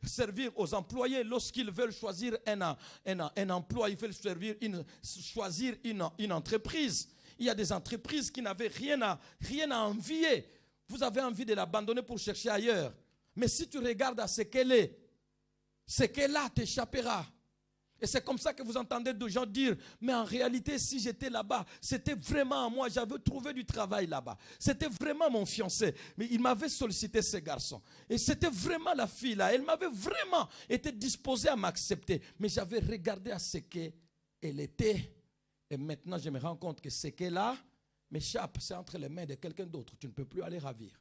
Speaker 1: servir aux employés lorsqu'ils veulent choisir un emploi. Ils veulent choisir une entreprise. Il y a des entreprises qui n'avaient rien à envier. Vous avez envie de l'abandonner pour chercher ailleurs. Mais si tu regardes à ce qu'elle est, ce qu'elle a t'échappera. Et c'est comme ça que vous entendez des gens dire, mais en réalité, si j'étais là-bas, c'était vraiment moi, j'avais trouvé du travail là-bas. C'était vraiment mon fiancé. Mais il m'avait sollicité ce garçon. Et c'était vraiment la fille là. Elle m'avait vraiment été disposée à m'accepter. Mais j'avais regardé à ce qu'elle était. Et maintenant, je me rends compte que ce qu'elle a m'échappe. C'est entre les mains de quelqu'un d'autre. Tu ne peux plus aller ravir.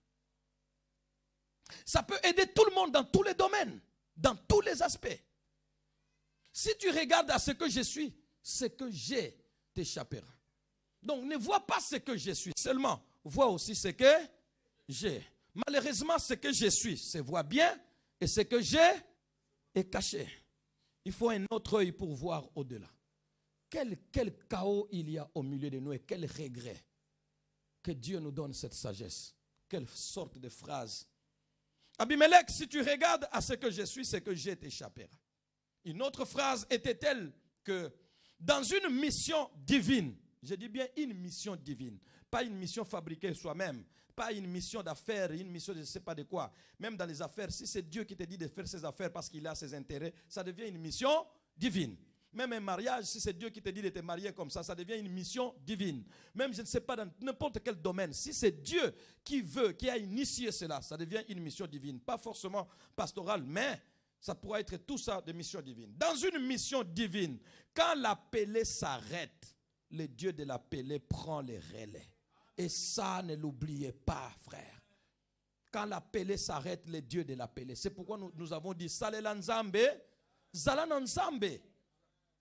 Speaker 1: Ça peut aider tout le monde dans tous les domaines, dans tous les aspects. Si tu regardes à ce que je suis, ce que j'ai t'échappera. Donc ne vois pas ce que je suis, seulement vois aussi ce que j'ai. Malheureusement, ce que je suis se voit bien et ce que j'ai est caché. Il faut un autre œil pour voir au-delà. Quel chaos il y a au milieu de nous et quel regret. Que Dieu nous donne cette sagesse. Quelle sorte de phrase. Abimelech, si tu regardes à ce que je suis, ce que j'ai t'échappera. Une autre phrase était telle que dans une mission divine, je dis bien une mission divine, pas une mission fabriquée soi-même, pas une mission d'affaires, une mission de je ne sais pas de quoi. Même dans les affaires, si c'est Dieu qui te dit de faire ses affaires parce qu'il a ses intérêts, ça devient une mission divine. Même un mariage, si c'est Dieu qui te dit de te marier comme ça devient une mission divine. Même, je ne sais pas, dans n'importe quel domaine, si c'est Dieu qui veut, qui a initié cela, ça devient une mission divine. Pas forcément pastorale, mais ça pourra être tout ça de mission divine. Dans une mission divine, quand l'appelé s'arrête, le Dieu de l'appelé prend les relais. Et ça, ne l'oubliez pas, frère. Quand l'appelé s'arrête, le Dieu de l'appelé. C'est pourquoi nous avons dit, Salela Nzambe, Zalana Nzambe.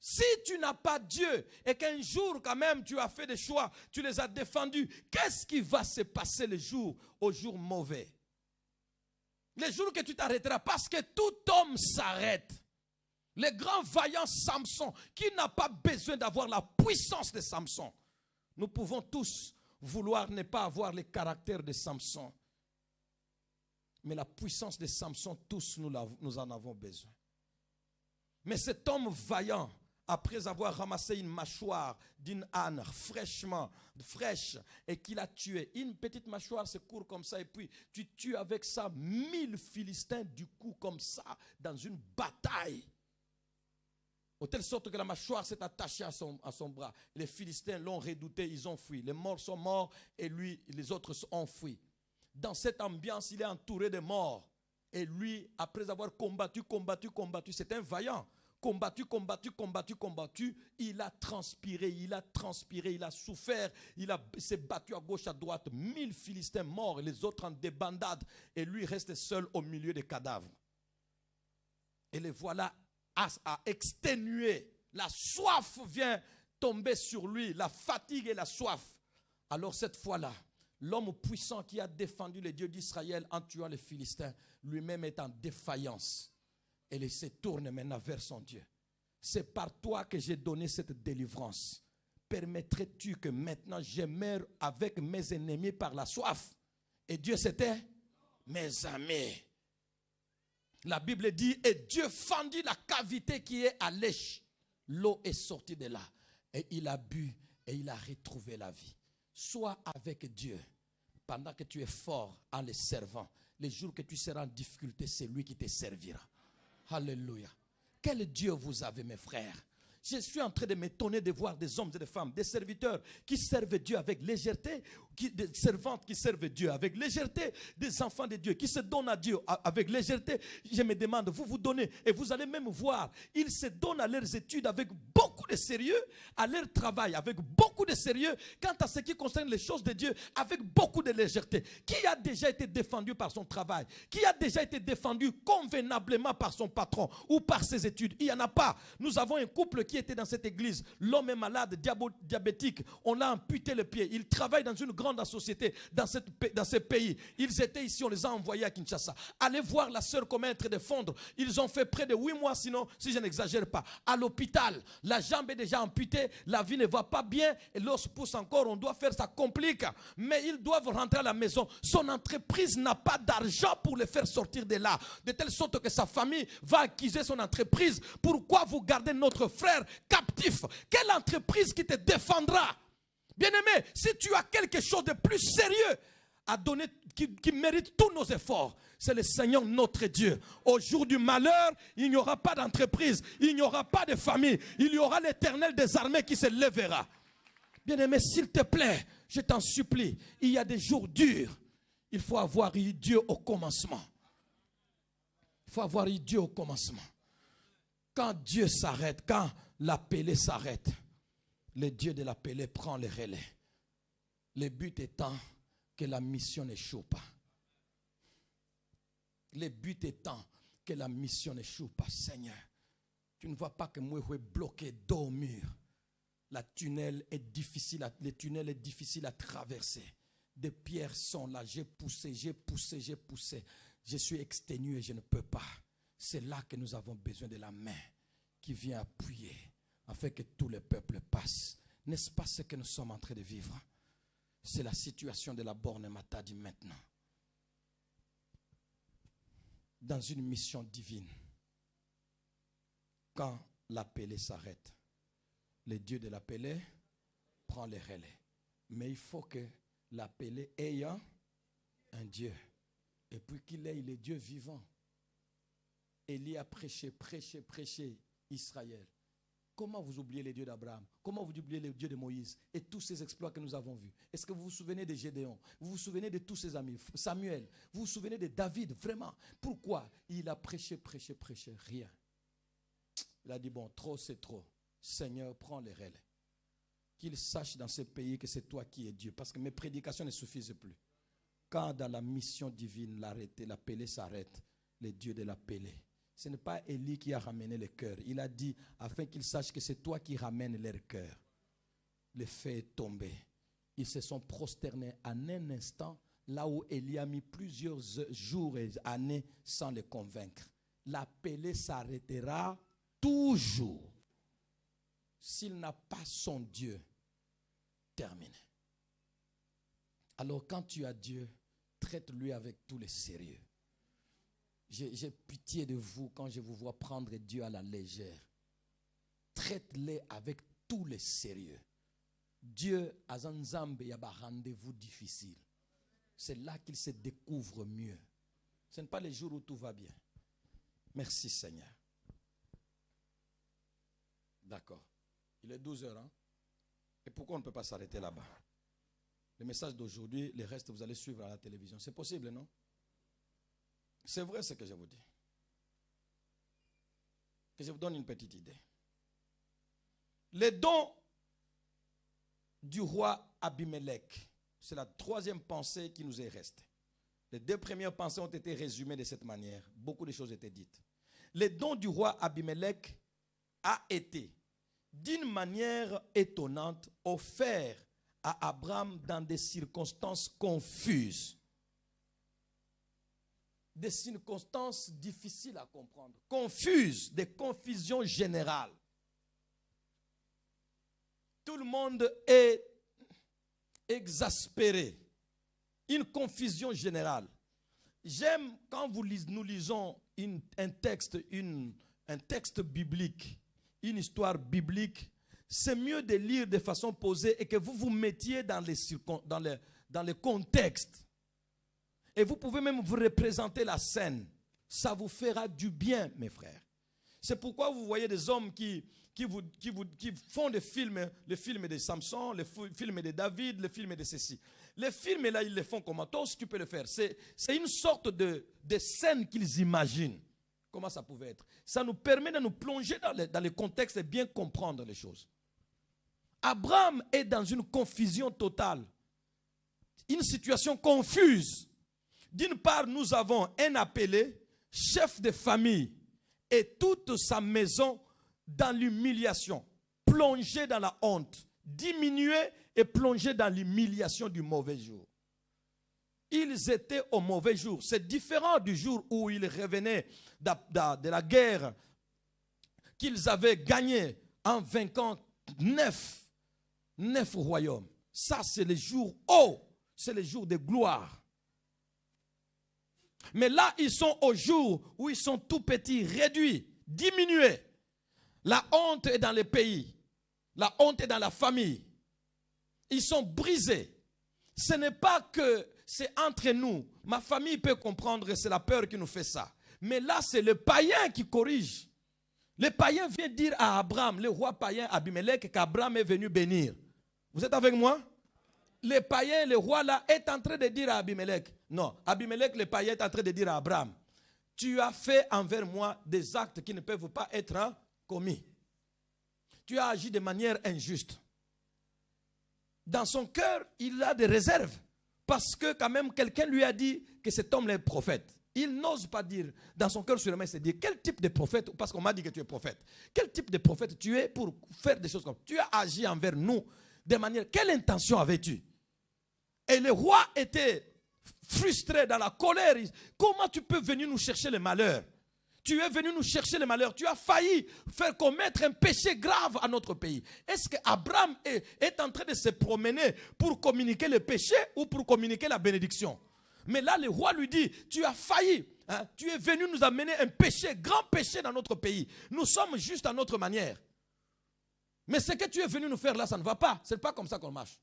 Speaker 1: Si tu n'as pas Dieu et qu'un jour quand même tu as fait des choix, tu les as défendus, qu'est-ce qui va se passer au jour mauvais? Les jours que tu t'arrêteras, parce que tout homme s'arrête. Le grand vaillant Samson, qui n'a pas besoin d'avoir la puissance de Samson. Nous pouvons tous vouloir ne pas avoir le caractère de Samson. Mais la puissance de Samson, tous nous en avons besoin. Mais cet homme vaillant, après avoir ramassé une mâchoire d'une âne fraîche et qu'il a tué. Une petite mâchoire, c'est court comme ça, et puis tu tues avec ça 1000 Philistins du coup comme ça, dans une bataille. De telle sorte que la mâchoire s'est attachée à son bras. Les Philistins l'ont redouté, ils ont fui. Les morts sont morts et lui, les autres ont fui. Dans cette ambiance, il est entouré de morts. Et lui, après avoir combattu, c'est un vaillant. Combattu, il a transpiré, il a souffert, s'est battu à gauche, à droite, 1000 Philistins morts, et les autres en débandade, et lui reste seul au milieu des cadavres. Et les voilà à exténuer. La soif vient tomber sur lui, la fatigue et la soif. Alors cette fois-là, l'homme puissant qui a défendu les dieux d'Israël en tuant les Philistins, lui-même est en défaillance. Et il se tourne maintenant vers son Dieu. C'est par toi que j'ai donné cette délivrance. Permettrais-tu que maintenant je meure avec mes ennemis par la soif? Et Dieu c'était mes amis. La Bible dit, et Dieu fendit la cavité qui est à l'èche. L'eau est sortie de là. Et il a bu et il a retrouvé la vie. Sois avec Dieu pendant que tu es fort en le servant. Les jours que tu seras en difficulté, c'est lui qui te servira. Alléluia. Quel Dieu vous avez, mes frères? Je suis en train de m'étonner de voir des hommes et des femmes, des serviteurs qui servent Dieu avec légèreté, des servantes qui servent Dieu avec légèreté, des enfants de Dieu qui se donnent à Dieu avec légèreté. Je me demande, vous vous donnez et vous allez même voir, ils se donnent à leurs études avec beaucoup de sérieux, à leur travail avec beaucoup de sérieux, quant à ce qui concerne les choses de Dieu avec beaucoup de légèreté. Qui a déjà été défendu par son travail? Qui a déjà été défendu convenablement par son patron ou par ses études? Il n'y en a pas. Nous avons un couple qui était dans cette église. L'homme est malade, diabétique. On l'a amputé le pied. Il travaille dans une grande société dans ce pays. Ils étaient ici, on les a envoyés à Kinshasa. Allez voir la sœur comment être de fondre. Ils ont fait près de 8 mois, sinon, si je n'exagère pas. À l'hôpital, la jambe est déjà amputée, la vie ne va pas bien, et l'os pousse encore, on doit faire, ça complique. Mais ils doivent rentrer à la maison. Son entreprise n'a pas d'argent pour le faire sortir de là. De telle sorte que sa famille va accuser son entreprise. Pourquoi vous gardez notre frère captif? Quelle entreprise qui te défendra? Bien-aimé, si tu as quelque chose de plus sérieux à donner, qui mérite tous nos efforts, c'est le Seigneur notre Dieu. Au jour du malheur, il n'y aura pas d'entreprise, il n'y aura pas de famille, il y aura l'Éternel des armées qui se lèvera. Bien-aimé, s'il te plaît, je t'en supplie, il y a des jours durs. Il faut avoir eu Dieu au commencement. Il faut avoir eu Dieu au commencement. Quand Dieu s'arrête, quand l'appelé s'arrête, le Dieu de l'appelé prend le relais. Le but étant que la mission n'échoue pas. Le but étant que la mission n'échoue pas. Seigneur, Tu ne vois pas que Mouéhoué est bloqué dos au mur. Le tunnel est difficile à traverser. Des pierres sont là. J'ai poussé. Je suis exténué et je ne peux pas. C'est là que nous avons besoin de la main qui vient appuyer afin que tous les peuples passent. N'est-ce pas ce que nous sommes en train de vivre? C'est la situation de la borne Matadi maintenant. Dans une mission divine. Quand l'appelé s'arrête, le Dieu de l'appelé prend les relais. Mais il faut que l'appelé ait un Dieu. Et puis qu'il ait le Dieu vivant. Élie a prêché Israël. Comment vous oubliez les dieux d'Abraham? Comment vous oubliez les dieux de Moïse? Et tous ces exploits que nous avons vus. Est-ce que vous vous souvenez de Gédéon? Vous vous souvenez de tous ses amis? Samuel? Vous vous souvenez de David? Vraiment? Pourquoi? Il a prêché, rien. Il a dit, bon, trop c'est trop. Seigneur, prends les relais. Qu'il sache dans ce pays que c'est toi qui es Dieu. Parce que mes prédications ne suffisent plus. Quand dans la mission divine, l'appelé s'arrête, les dieux de l'appelé. Ce n'est pas Élie qui a ramené le cœur. Il a dit, afin qu'ils sachent que c'est toi qui ramènes leur cœur. Le feu est tombé. Ils se sont prosternés en un instant, là où Élie a mis plusieurs jours et années sans les convaincre. L'appelé s'arrêtera toujours. S'il n'a pas son Dieu, terminé. Alors quand tu as Dieu, traite-lui avec tout le sérieux. J'ai pitié de vous quand je vous vois prendre Dieu à la légère. Traite-les avec tout le sérieux. Dieu, à Zanzambe, il y a un rendez-vous difficile. C'est là qu'il se découvre mieux. Ce n'est pas les jours où tout va bien. Merci Seigneur. D'accord. Il est 12 heures. Hein? Et pourquoi on ne peut pas s'arrêter là-bas? Le message d'aujourd'hui, le reste, vous allez suivre à la télévision. C'est possible, non? C'est vrai ce que je vous dis. Que je vous donne une petite idée. Les dons du roi Abimelech, c'est la troisième pensée qui nous est restée. Les deux premières pensées ont été résumées de cette manière. Beaucoup de choses étaient dites. Les dons du roi Abimelech a été, d'une manière étonnante, offert à Abraham dans des circonstances confuses. Des circonstances difficiles à comprendre. Confuses, des confusions générales. Tout le monde est exaspéré. Une confusion générale. J'aime quand nous lisons un texte biblique, une histoire biblique, c'est mieux de lire de façon posée et que vous vous mettiez dans les contextes. Et vous pouvez même vous représenter la scène. Ça vous fera du bien, mes frères. C'est pourquoi vous voyez des hommes qui font des films, les films de Samson, les films de David, les films de ceci. Les films, là, ils les font comment? Toi aussi, tu peux le faire. C'est une sorte de scène qu'ils imaginent. Comment ça pouvait être? Ça nous permet de nous plonger dans les contextes et bien comprendre les choses. Abraham est dans une confusion totale. Une situation confuse. D'une part, nous avons un appelé, chef de famille, et toute sa maison dans l'humiliation, plongé dans la honte, diminué et plongé dans l'humiliation du mauvais jour. Ils étaient au mauvais jour. C'est différent du jour où ils revenaient de la guerre qu'ils avaient gagnée en vainquant 9 royaumes. Ça, c'est le jour haut, c'est le jour de gloire. Mais là, ils sont au jour où ils sont tout petits, réduits, diminués. La honte est dans le pays. La honte est dans la famille. Ils sont brisés. Ce n'est pas que c'est entre nous. Ma famille peut comprendre que c'est la peur qui nous fait ça. Mais là, c'est le païen qui corrige. Le païen vient dire à Abraham, le roi païen Abimelech, qu'Abraham est venu bénir. Vous êtes avec moi? Le païen, le roi là, est en train de dire à Abimelech. Non, Abimelech, le païen, est en train de dire à Abraham, tu as fait envers moi des actes qui ne peuvent pas être commis. Tu as agi de manière injuste. Dans son cœur, il a des réserves. Parce que quand même, quelqu'un lui a dit que cet homme est prophète. Il n'ose pas dire, dans son cœur sûrement, il se dit, quel type de prophète, parce qu'on m'a dit que tu es prophète, quel type de prophète tu es pour faire des choses comme ça? Tu as agi envers nous de manière, quelle intention avais-tu? Et le roi était frustré, dans la colère. Comment tu peux venir nous chercher le malheur? Tu es venu nous chercher le malheur. Tu as failli faire commettre un péché grave à notre pays. Est-ce qu'Abraham est en train de se promener pour communiquer le péché ou pour communiquer la bénédiction? Mais là, le roi lui dit, tu as failli. Hein? Tu es venu nous amener un péché, grand péché dans notre pays. Nous sommes juste à notre manière. Mais ce que tu es venu nous faire là, ça ne va pas. Ce n'est pas comme ça qu'on marche.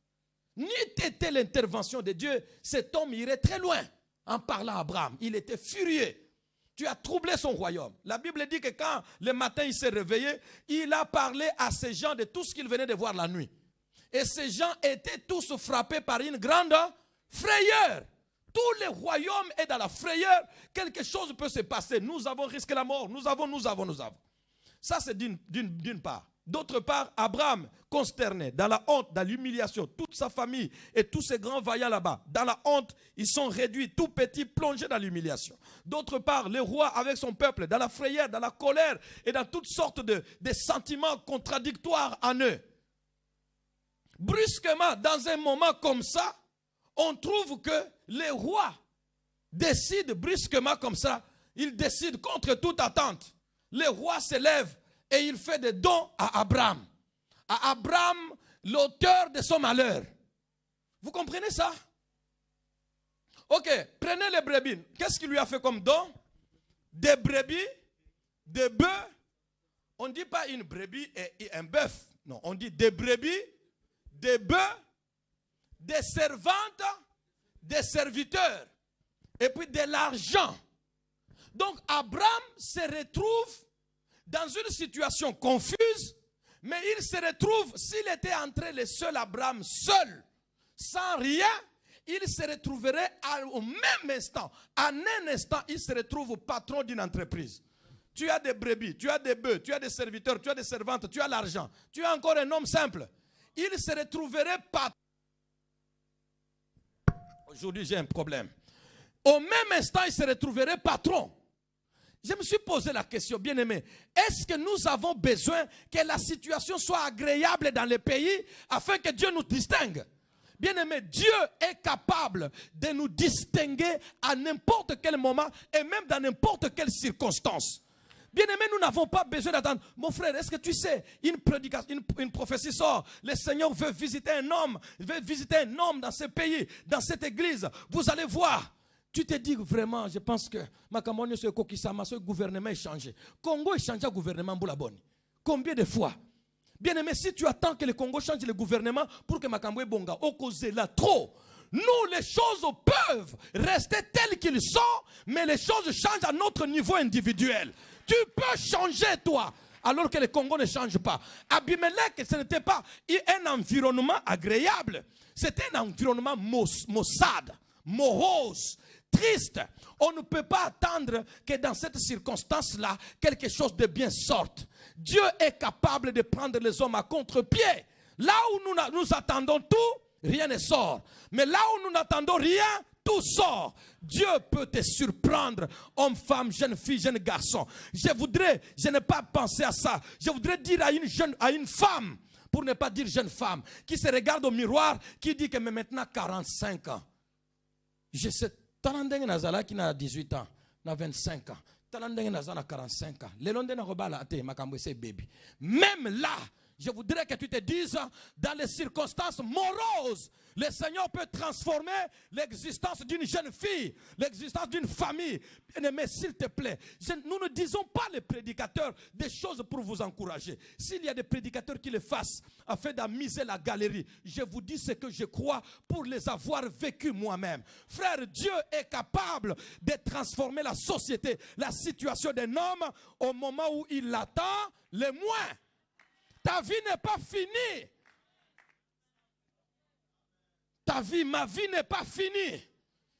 Speaker 1: Ni était l'intervention de Dieu, cet homme irait très loin en parlant à Abraham. Il était furieux. Tu as troublé son royaume. La Bible dit que quand le matin il s'est réveillé, il a parlé à ces gens de tout ce qu'il venait de voir la nuit. Et ces gens étaient tous frappés par une grande frayeur. Tout le royaume est dans la frayeur. Quelque chose peut se passer. Nous avons risqué la mort. Nous avons. Ça, c'est d'une part. D'autre part, Abraham, consterné, dans la honte, dans l'humiliation, toute sa famille et tous ces grands vaillants là-bas, dans la honte, ils sont réduits, tout petits, plongés dans l'humiliation. D'autre part, le roi avec son peuple, dans la frayeur, dans la colère et dans toutes sortes de sentiments contradictoires en eux. Brusquement, dans un moment comme ça, on trouve que le roi décide brusquement comme ça, il décide contre toute attente. Le roi se lève et il fait des dons à Abraham. À Abraham, l'auteur de son malheur. Vous comprenez ça? Ok, prenez les brebis. Qu'est-ce qu'il lui a fait comme don? Des brebis, des bœufs. On ne dit pas une brebis et un bœuf. Non, on dit des brebis, des bœufs, des servantes, des serviteurs. Et puis de l'argent. Donc Abraham se retrouve dans une situation confuse, mais il se retrouve, s'il était entré le seul Abraham, seul, sans rien, il se retrouverait au même instant, en un instant, il se retrouve patron d'une entreprise. Tu as des brebis, tu as des bœufs, tu as des serviteurs, tu as des servantes, tu as l'argent, tu as encore un homme simple. Il se retrouverait patron. Aujourd'hui, j'ai un problème. Au même instant, il se retrouverait patron. Je me suis posé la question, bien aimé, est-ce que nous avons besoin que la situation soit agréable dans le pays afin que Dieu nous distingue? Bien aimé, Dieu est capable de nous distinguer à n'importe quel moment et même dans n'importe quelle circonstance. Bien aimé, nous n'avons pas besoin d'attendre. Mon frère, est-ce que tu sais, une prophétie sort, le Seigneur veut visiter un homme dans ce pays, dans cette église, vous allez voir. Tu te dis vraiment, je pense que ce gouvernement est changé. Congo est changé au gouvernement pour la bonne. Combien de fois? Bien aimé, si tu attends que le Congo change le gouvernement pour que Makambo bonga, au cause là trop. Nous, les choses peuvent rester telles qu'ils sont, mais les choses changent à notre niveau individuel. Tu peux changer toi, alors que le Congo ne change pas. Abimelech, ce n'était pas un environnement agréable. C'était un environnement maussade, morose, triste. On ne peut pas attendre que dans cette circonstance-là, quelque chose de bien sorte. Dieu est capable de prendre les hommes à contre-pied. Là où nous attendons tout, rien ne sort. Mais là où nous n'attendons rien, tout sort. Dieu peut te surprendre, homme, femme, jeune fille, jeune garçon. Je n'ai pas pensé à ça. Je voudrais dire à une femme, pour ne pas dire jeune femme, qui se regarde au miroir, qui dit que mais maintenant 45 ans. Je sais, Talandeng Nazala qui a 18 ans, n'a 25 ans. Talandeng Nazala 45 ans. Le London Robala ate makambwese baby. Même là, je voudrais que tu te dises, dans les circonstances moroses, le Seigneur peut transformer l'existence d'une jeune fille, l'existence d'une famille. Bien-aimé, s'il te plaît, nous ne disons pas les prédicateurs des choses pour vous encourager. S'il y a des prédicateurs qui le fassent afin d'amuser la galerie, je vous dis ce que je crois pour les avoir vécus moi-même. Frère, Dieu est capable de transformer la société, la situation d'un homme au moment où il l'attend le moins. Ta vie n'est pas finie. Ma vie n'est pas finie.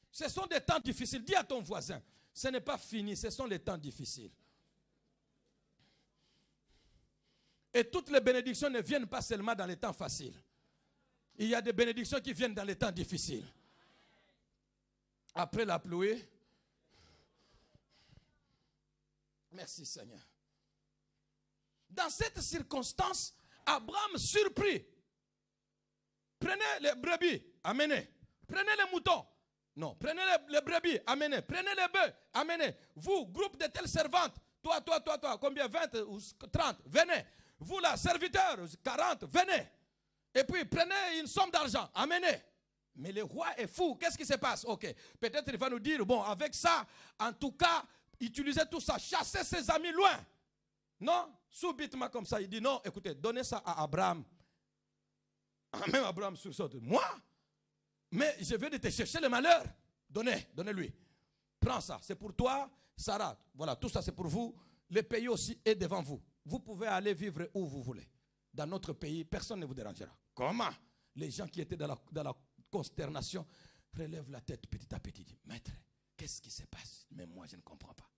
Speaker 1: Ce sont des temps difficiles. Dis à ton voisin, ce n'est pas fini, ce sont les temps difficiles. Et toutes les bénédictions ne viennent pas seulement dans les temps faciles. Il y a des bénédictions qui viennent dans les temps difficiles. Après la pluie, Merci Seigneur. Dans cette circonstance, Abraham surpris. Prenez les brebis, amenez. Prenez les moutons. Non, prenez les brebis, amenez. Prenez les bœufs, amenez. Vous, groupe de telles servantes. Toi, combien? 20 ou 30, venez. Vous là, serviteurs, 40, venez. Et puis prenez une somme d'argent, amenez. Mais le roi est fou. Qu'est-ce qui se passe? Ok, peut-être il va nous dire, bon, avec ça, en tout cas, utilisez tout ça, chassez ses amis loin. Non, subitement comme ça, il dit non, écoutez, donnez ça à Abraham. Même Abraham sursaute. Moi? Mais je vais de te chercher le malheur. Donnez-lui. Prends ça, c'est pour toi, Sarah. Voilà, tout ça c'est pour vous. Le pays aussi est devant vous. Vous pouvez aller vivre où vous voulez. Dans notre pays, personne ne vous dérangera. Comment? Les gens qui étaient dans la consternation relèvent la tête petit à petit. Maître, qu'est-ce qui se passe? Mais moi je ne comprends pas.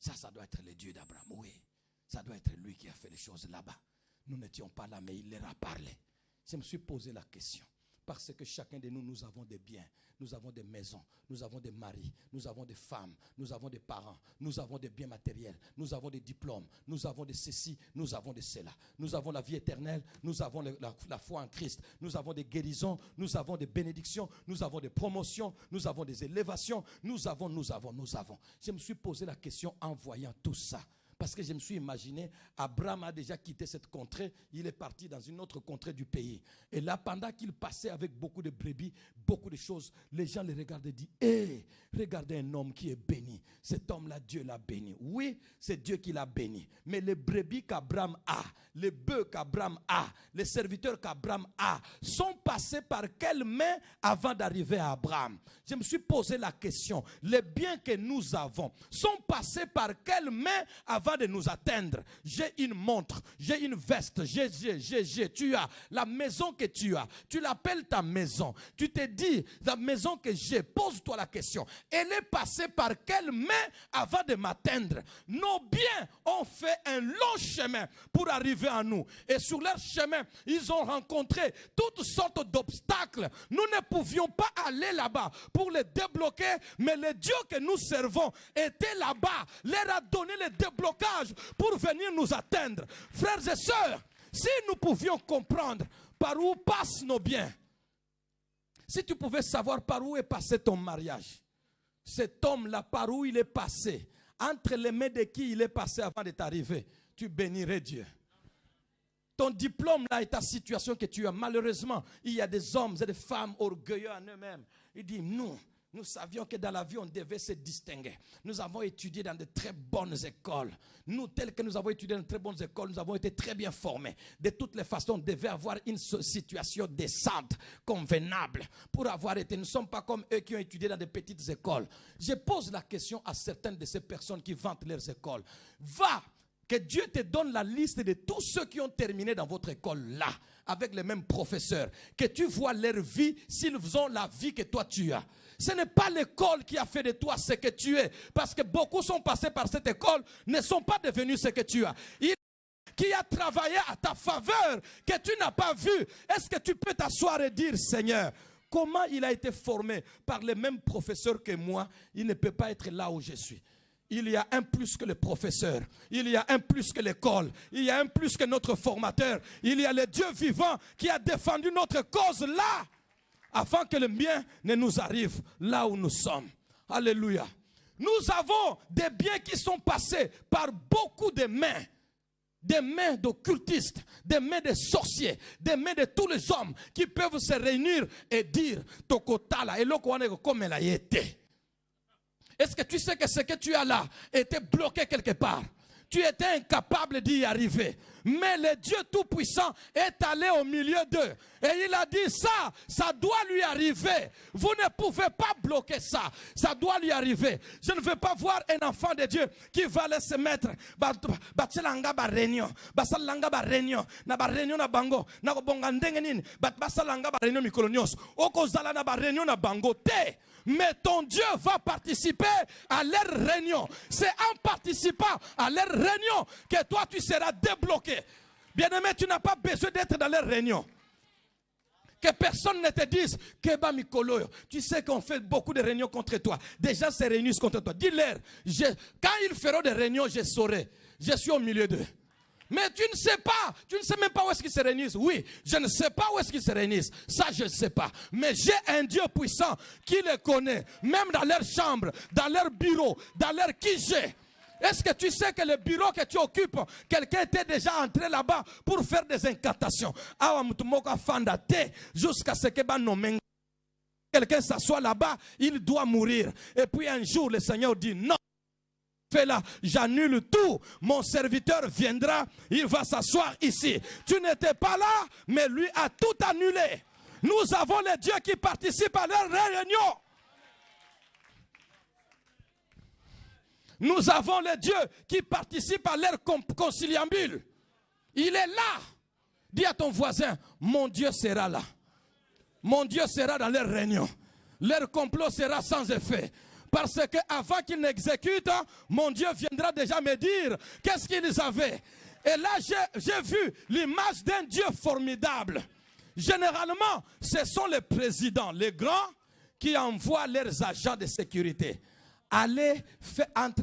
Speaker 1: Ça doit être le Dieu d'Abraham. Oui, ça doit être lui qui a fait les choses là-bas. Nous n'étions pas là, mais il leur a parlé. Je me suis posé la question. Parce que chacun de nous, nous avons des biens, nous avons des maisons, nous avons des maris, nous avons des femmes, nous avons des parents, nous avons des biens matériels, nous avons des diplômes, nous avons de ceci, nous avons de cela. Nous avons la vie éternelle, nous avons la foi en Christ, nous avons des guérisons, nous avons des bénédictions, nous avons des promotions, nous avons des élévations, nous avons. Je me suis posé la question en voyant tout ça. Parce que je me suis imaginé, Abraham a déjà quitté cette contrée, il est parti dans une autre contrée du pays. Et là, pendant qu'il passait avec beaucoup de brebis, beaucoup de choses, les gens le regardaient et disaient, hé, regardez un homme qui est béni. Cet homme-là, Dieu l'a béni. Oui, c'est Dieu qui l'a béni. Mais les brebis qu'Abraham a, les bœufs qu'Abraham a, les serviteurs qu'Abraham a, sont passés par quelle main avant d'arriver à Abraham? Je me suis posé la question. Les biens que nous avons sont passés par quelle main avant de nous atteindre? J'ai une montre, j'ai une veste, tu as la maison que tu as, tu l'appelles ta maison, tu te dis la maison que j'ai, pose-toi la question, elle est passée par quelle main avant de m'atteindre? Nos biens ont fait un long chemin pour arriver à nous, et sur leur chemin ils ont rencontré toutes sortes d'obstacles. Nous ne pouvions pas aller là-bas pour les débloquer, mais le Dieu que nous servons était là-bas, leur a donné le déblocage pour venir nous atteindre. Frères et sœurs, si nous pouvions comprendre par où passent nos biens, si tu pouvais savoir par où est passé ton mariage, cet homme-là, par où il est passé, entre les mains de qui il est passé avant de t'arriver, tu bénirais Dieu. Ton diplôme là et ta situation que tu as, malheureusement, il y a des hommes et des femmes orgueilleux en eux-mêmes. Ils disent, nous savions que dans la vie, on devait se distinguer. Nous avons étudié dans de très bonnes écoles. Nous, tels que nous avons étudié dans de très bonnes écoles, nous avons été très bien formés. De toutes les façons, on devait avoir une situation décente, convenable, pour avoir été. Nous ne sommes pas comme eux qui ont étudié dans de petites écoles. Je pose la question à certaines de ces personnes qui vantent leurs écoles. Va! Que Dieu te donne la liste de tous ceux qui ont terminé dans votre école là, avec les mêmes professeurs. Que tu vois leur vie, s'ils ont la vie que toi tu as. Ce n'est pas l'école qui a fait de toi ce que tu es. Parce que beaucoup sont passés par cette école, ne sont pas devenus ce que tu as. Qui a travaillé à ta faveur, que tu n'as pas vu. Est-ce que tu peux t'asseoir et dire, Seigneur, comment il a été formé par les mêmes professeurs que moi, il ne peut pas être là où je suis. Il y a un plus que le professeur. Il y a un plus que l'école. Il y a un plus que notre formateur. Il y a le Dieu vivant qui a défendu notre cause là, afin que le bien ne nous arrive là où nous sommes. Alléluia. Nous avons des biens qui sont passés par beaucoup de mains. Des mains d'occultistes, des mains de sorciers, des mains de tous les hommes qui peuvent se réunir et dire Tokotala et l'okwane comme elle a été. Est-ce que tu sais que ce que tu as là était bloqué quelque part? Tu étais incapable d'y arriver. Mais le Dieu Tout-Puissant est allé au milieu d'eux. Et il a dit ça doit lui arriver. Vous ne pouvez pas bloquer ça. Ça doit lui arriver. Je ne veux pas voir un enfant de Dieu qui va aller se mettre. Batselanga ba réunion. Basalanga ba réunion. Na ba réunion na bango. Na bonga ndenge nini. Basalanga ba réunion mikolonios. Okozala na ba réunion na bango te. Mais ton Dieu va participer à leur réunion. C'est en participant à leur réunion que toi tu seras débloqué. Bien-aimé, tu n'as pas besoin d'être dans leur réunion. Que personne ne te dise Keba Mikolo. Tu sais qu'on fait beaucoup de réunions contre toi. Des gens se réunissent contre toi. Dis-leur, quand ils feront des réunions, je saurai. Je suis au milieu d'eux. Mais tu ne sais pas. Tu ne sais même pas où est-ce qu'ils se réunissent. Oui, je ne sais pas où est-ce qu'ils se réunissent. Ça, je ne sais pas. Mais j'ai un Dieu puissant qui les connaît. Même dans leur chambre, dans leur bureau, dans leur QG. Est-ce que tu sais que le bureau que tu occupes, quelqu'un était déjà entré là-bas pour faire des incantations? Jusqu'à ce que quelqu'un s'assoit là-bas, il doit mourir. Et puis un jour, le Seigneur dit non. Fais là, j'annule tout. Mon serviteur viendra, il va s'asseoir ici. Tu n'étais pas là, mais lui a tout annulé. Nous avons les dieux qui participent à leurs réunions. Nous avons les dieux qui participent à leur conciliambule. Il est là. Dis à ton voisin, mon Dieu sera là. Mon Dieu sera dans leur réunion. Leur complot sera sans effet. Parce qu'avant qu'ils n'exécutent, mon Dieu viendra déjà me dire qu'est-ce qu'ils avaient. Et là, j'ai vu l'image d'un Dieu formidable. Généralement, ce sont les présidents, les grands, qui envoient leurs agents de sécurité. Allez,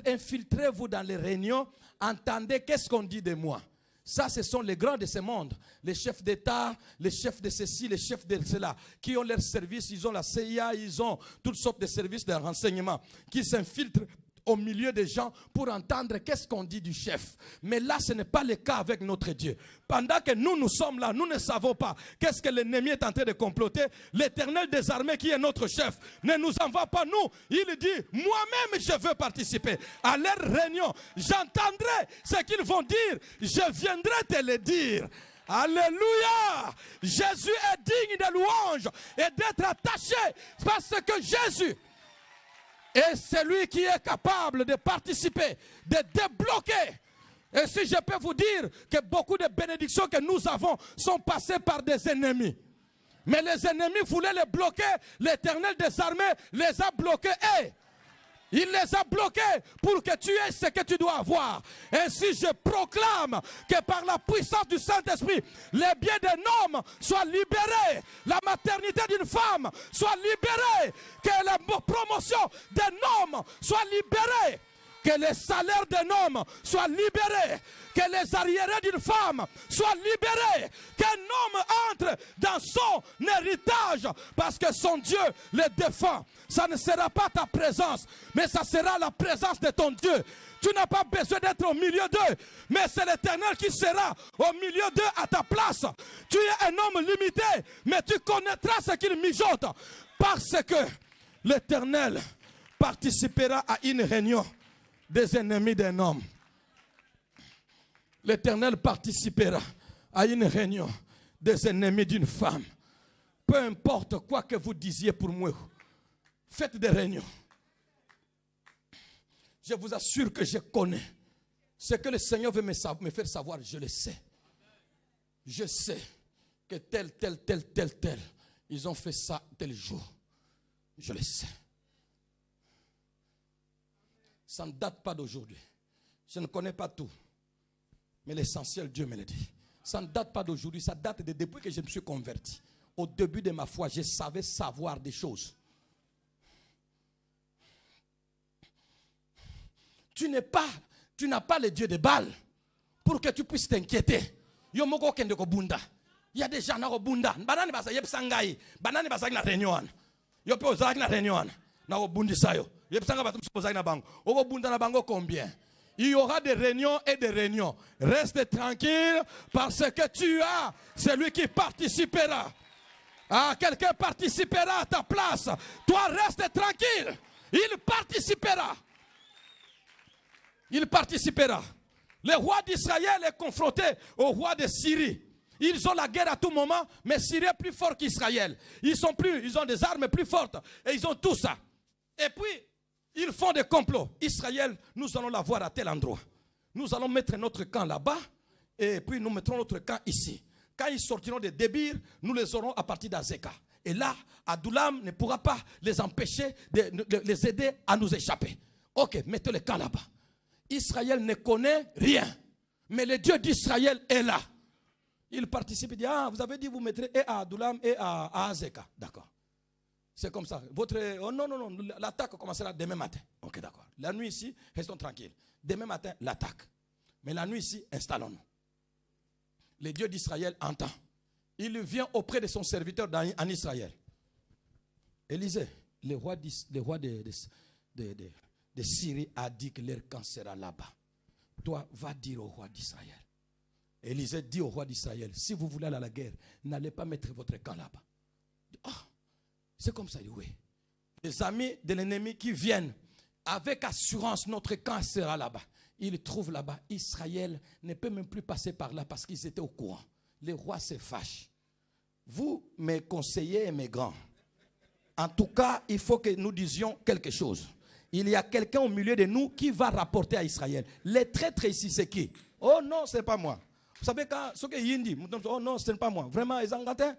Speaker 1: infiltrez-vous dans les réunions, entendez qu'est-ce qu'on dit de moi. Ça, ce sont les grands de ce monde. Les chefs d'État, les chefs de ceci, les chefs de cela, qui ont leurs services, ils ont la CIA, ils ont toutes sortes de services de renseignement, qui s'infiltrent au milieu des gens pour entendre qu'est-ce qu'on dit du chef. Mais là, ce n'est pas le cas avec notre Dieu. Pendant que nous sommes là, nous ne savons pas qu'est-ce que l'ennemi est en train de comploter. L'Éternel des armées qui est notre chef ne nous envoie pas nous. Il dit, moi-même je veux participer à leur réunion. J'entendrai ce qu'ils vont dire. Je viendrai te le dire. Alléluia! Jésus est digne de louange et d'être attaché parce que Jésus est celui qui est capable de participer, de débloquer. Et si je peux vous dire que beaucoup de bénédictions que nous avons sont passées par des ennemis. Mais les ennemis voulaient les bloquer. L'Éternel des armées les a bloqués. Et il les a bloqués pour que tu aies ce que tu dois avoir. Ainsi je proclame que par la puissance du Saint-Esprit, les biens d'un homme soient libérés. La maternité d'une femme soit libérée. Que la promotion d'un homme soit libérée. Que les salaires d'un homme soient libérés. Que les arriérés d'une femme soient libérés. Qu'un homme entre dans son héritage parce que son Dieu le défend. Ça ne sera pas ta présence, mais ça sera la présence de ton Dieu. Tu n'as pas besoin d'être au milieu d'eux, mais c'est l'Éternel qui sera au milieu d'eux à ta place. Tu es un homme limité, mais tu connaîtras ce qu'il mijote. Parce que l'Éternel participera à une réunion des ennemis d'un homme. L'Éternel participera à une réunion des ennemis d'une femme. Peu importe quoi que vous disiez pour moi, faites des réunions. Je vous assure que je connais ce que le Seigneur veut me faire savoir. Je le sais. Je sais que tel, ils ont fait ça tel jour. Je le sais. Ça ne date pas d'aujourd'hui. Je ne connais pas tout. Mais l'essentiel, Dieu me le dit. Ça ne date pas d'aujourd'hui, ça date de depuis que je me suis converti. Au début de ma foi, je savais savoir des choses. Tu n'as pas le Dieu de Baal pour que tu puisses t'inquiéter. Il y a des gens qui ont bunda. Banani basa yepsangai. Banani basa na réunion. Yo pe ozaki na réunion. Na obundisa yo. Yepsanga batu ozaki na bango. Obo bunda na bango combien? Il y aura des réunions et des réunions. Reste tranquille parce que tu as celui qui participera. Ah, quelqu'un participera à ta place. Toi, reste tranquille. Il participera. Il participera. Le roi d'Israël est confronté au roi de Syrie. Ils ont la guerre à tout moment, mais Syrie est plus fort qu'Israël. Ils ont des armes plus fortes et ils ont tout ça. Et puis, ils font des complots. Israël, nous allons la voir à tel endroit. Nous allons mettre notre camp là-bas et puis nous mettrons notre camp ici. Quand ils sortiront de Débir, nous les aurons à partir d'Azeka. Et là, Adoulam ne pourra pas les empêcher, de les aider à nous échapper. Ok, mettez le camp là-bas. Israël ne connaît rien. Mais le Dieu d'Israël est là. Il participe, il dit, ah, vous avez dit vous mettrez et à Adullam et à Azeka. D'accord. C'est comme ça. Oh non, non, non, l'attaque commencera demain matin. Ok, d'accord. La nuit ici, restons tranquilles. Demain matin, l'attaque. Mais la nuit ici, installons-nous. Le Dieu d'Israël entend. Il vient auprès de son serviteur en Israël. Élisée, le roi de Syrie a dit que leur camp sera là-bas. Toi, va dire au roi d'Israël. Élisée dit au roi d'Israël, si vous voulez aller à la guerre, n'allez pas mettre votre camp là-bas. Ah, c'est comme ça, oui. Les amis de l'ennemi qui viennent, avec assurance, notre camp sera là-bas. Ils trouvent là-bas, Israël ne peut même plus passer par là parce qu'ils étaient au courant. Les rois se fâchent. Vous, mes conseillers et mes grands, en tout cas, il faut que nous disions quelque chose. Il y a quelqu'un au milieu de nous qui va rapporter à Israël. Les traîtres ici, c'est qui? Oh non, ce n'est pas moi. Vous savez, quand ce que Yindi, oh non, ce n'est pas moi. Vraiment, ils ont gâté.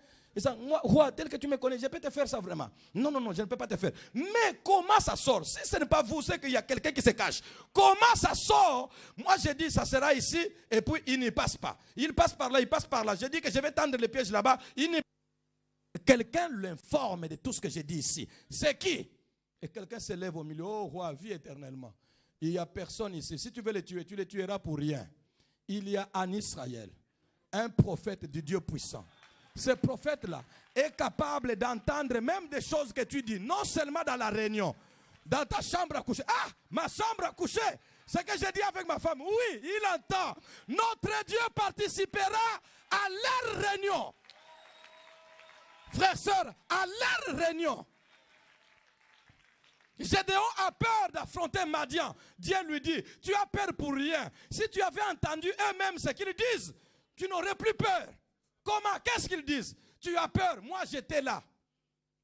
Speaker 1: Moi, roi, tel que tu me connais, je peux te faire ça vraiment. Non, non, non, je ne peux pas te faire. Mais comment ça sort? Si ce n'est pas vous, c'est qu'il y a quelqu'un qui se cache. Comment ça sort? Moi, je dis, ça sera ici, et puis il n'y passe pas. Il passe par là, il passe par là. Je dis que je vais tendre le piège là-bas. Quelqu'un l'informe de tout ce que j'ai dit ici. C'est qui? Et quelqu'un se lève au milieu. Oh, roi, vis éternellement. Il n'y a personne ici. Si tu veux les tuer, tu les tueras pour rien. Il y a en Israël un prophète du Dieu puissant. Ce prophète-là est capable d'entendre même des choses que tu dis, non seulement dans la réunion, dans ta chambre à coucher. Ah, ma chambre à coucher, ce que j'ai dit avec ma femme, oui, il entend. Notre Dieu participera à leur réunion. Frères, sœurs, à leur réunion. Gédéon a peur d'affronter Madian. Dieu lui dit, tu as peur pour rien. Si tu avais entendu eux-mêmes ce qu'ils disent, tu n'aurais plus peur. Comment? Qu'est-ce qu'ils disent? Tu as peur. Moi, j'étais là.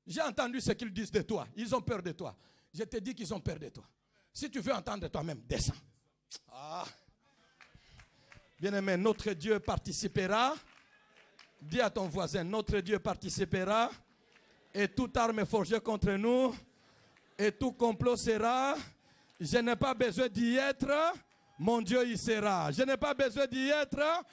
Speaker 1: J'ai entendu ce qu'ils disent de toi. Ils ont peur de toi. Je te dis qu'ils ont peur de toi. Si tu veux entendre de toi-même, descends. Ah. Bien-aimé, notre Dieu participera. Dis à ton voisin, notre Dieu participera. Et toute arme forgée contre nous, et tout complot sera. Je n'ai pas besoin d'y être. Mon Dieu y sera. Je n'ai pas besoin d'y être.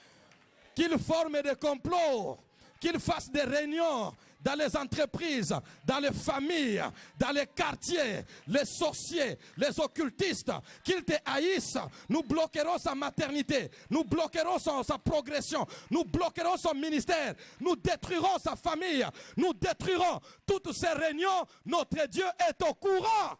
Speaker 1: Qu'il forme des complots, qu'il fasse des réunions dans les entreprises, dans les familles, dans les quartiers, les sorciers, les occultistes, qu'ils te haïssent. Nous bloquerons sa maternité, nous bloquerons sa progression, nous bloquerons son ministère, nous détruirons sa famille, nous détruirons toutes ces réunions. Notre Dieu est au courant.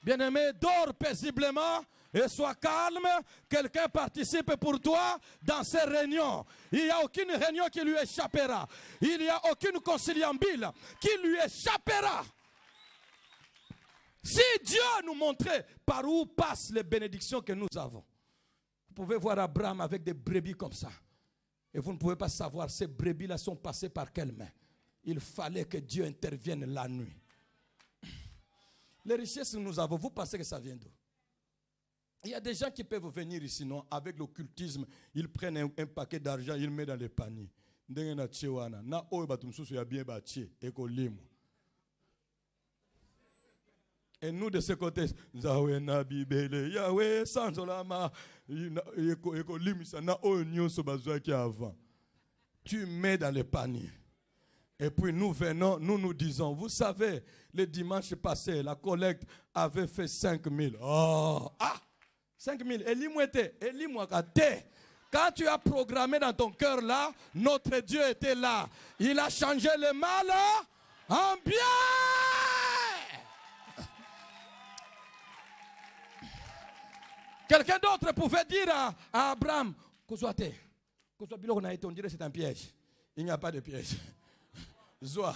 Speaker 1: Bien-aimé, dors paisiblement. Et sois calme, quelqu'un participe pour toi dans ces réunions. Il n'y a aucune réunion qui lui échappera. Il n'y a aucune conciliambule qui lui échappera. Si Dieu nous montrait par où passent les bénédictions que nous avons. Vous pouvez voir Abraham avec des brebis comme ça. Et vous ne pouvez pas savoir ces brebis-là sont passées par quelle main. Il fallait que Dieu intervienne la nuit. Les richesses que nous avons, vous pensez que ça vient d'où? Il y a des gens qui peuvent venir ici, non, avec l'occultisme, ils prennent un paquet d'argent, ils le mettent dans les paniers. Et nous de ce côté, tu mets dans les paniers. Et puis nous venons, nous disons, vous savez, le dimanche passé, la collecte avait fait 5 000. Oh, ah! 5 000. Quand tu as programmé dans ton cœur là, notre Dieu était là. Il a changé le mal en bien. Quelqu'un d'autre pouvait dire à Abraham, on dirait que c'est un piège. Il n'y a pas de piège. Zoa.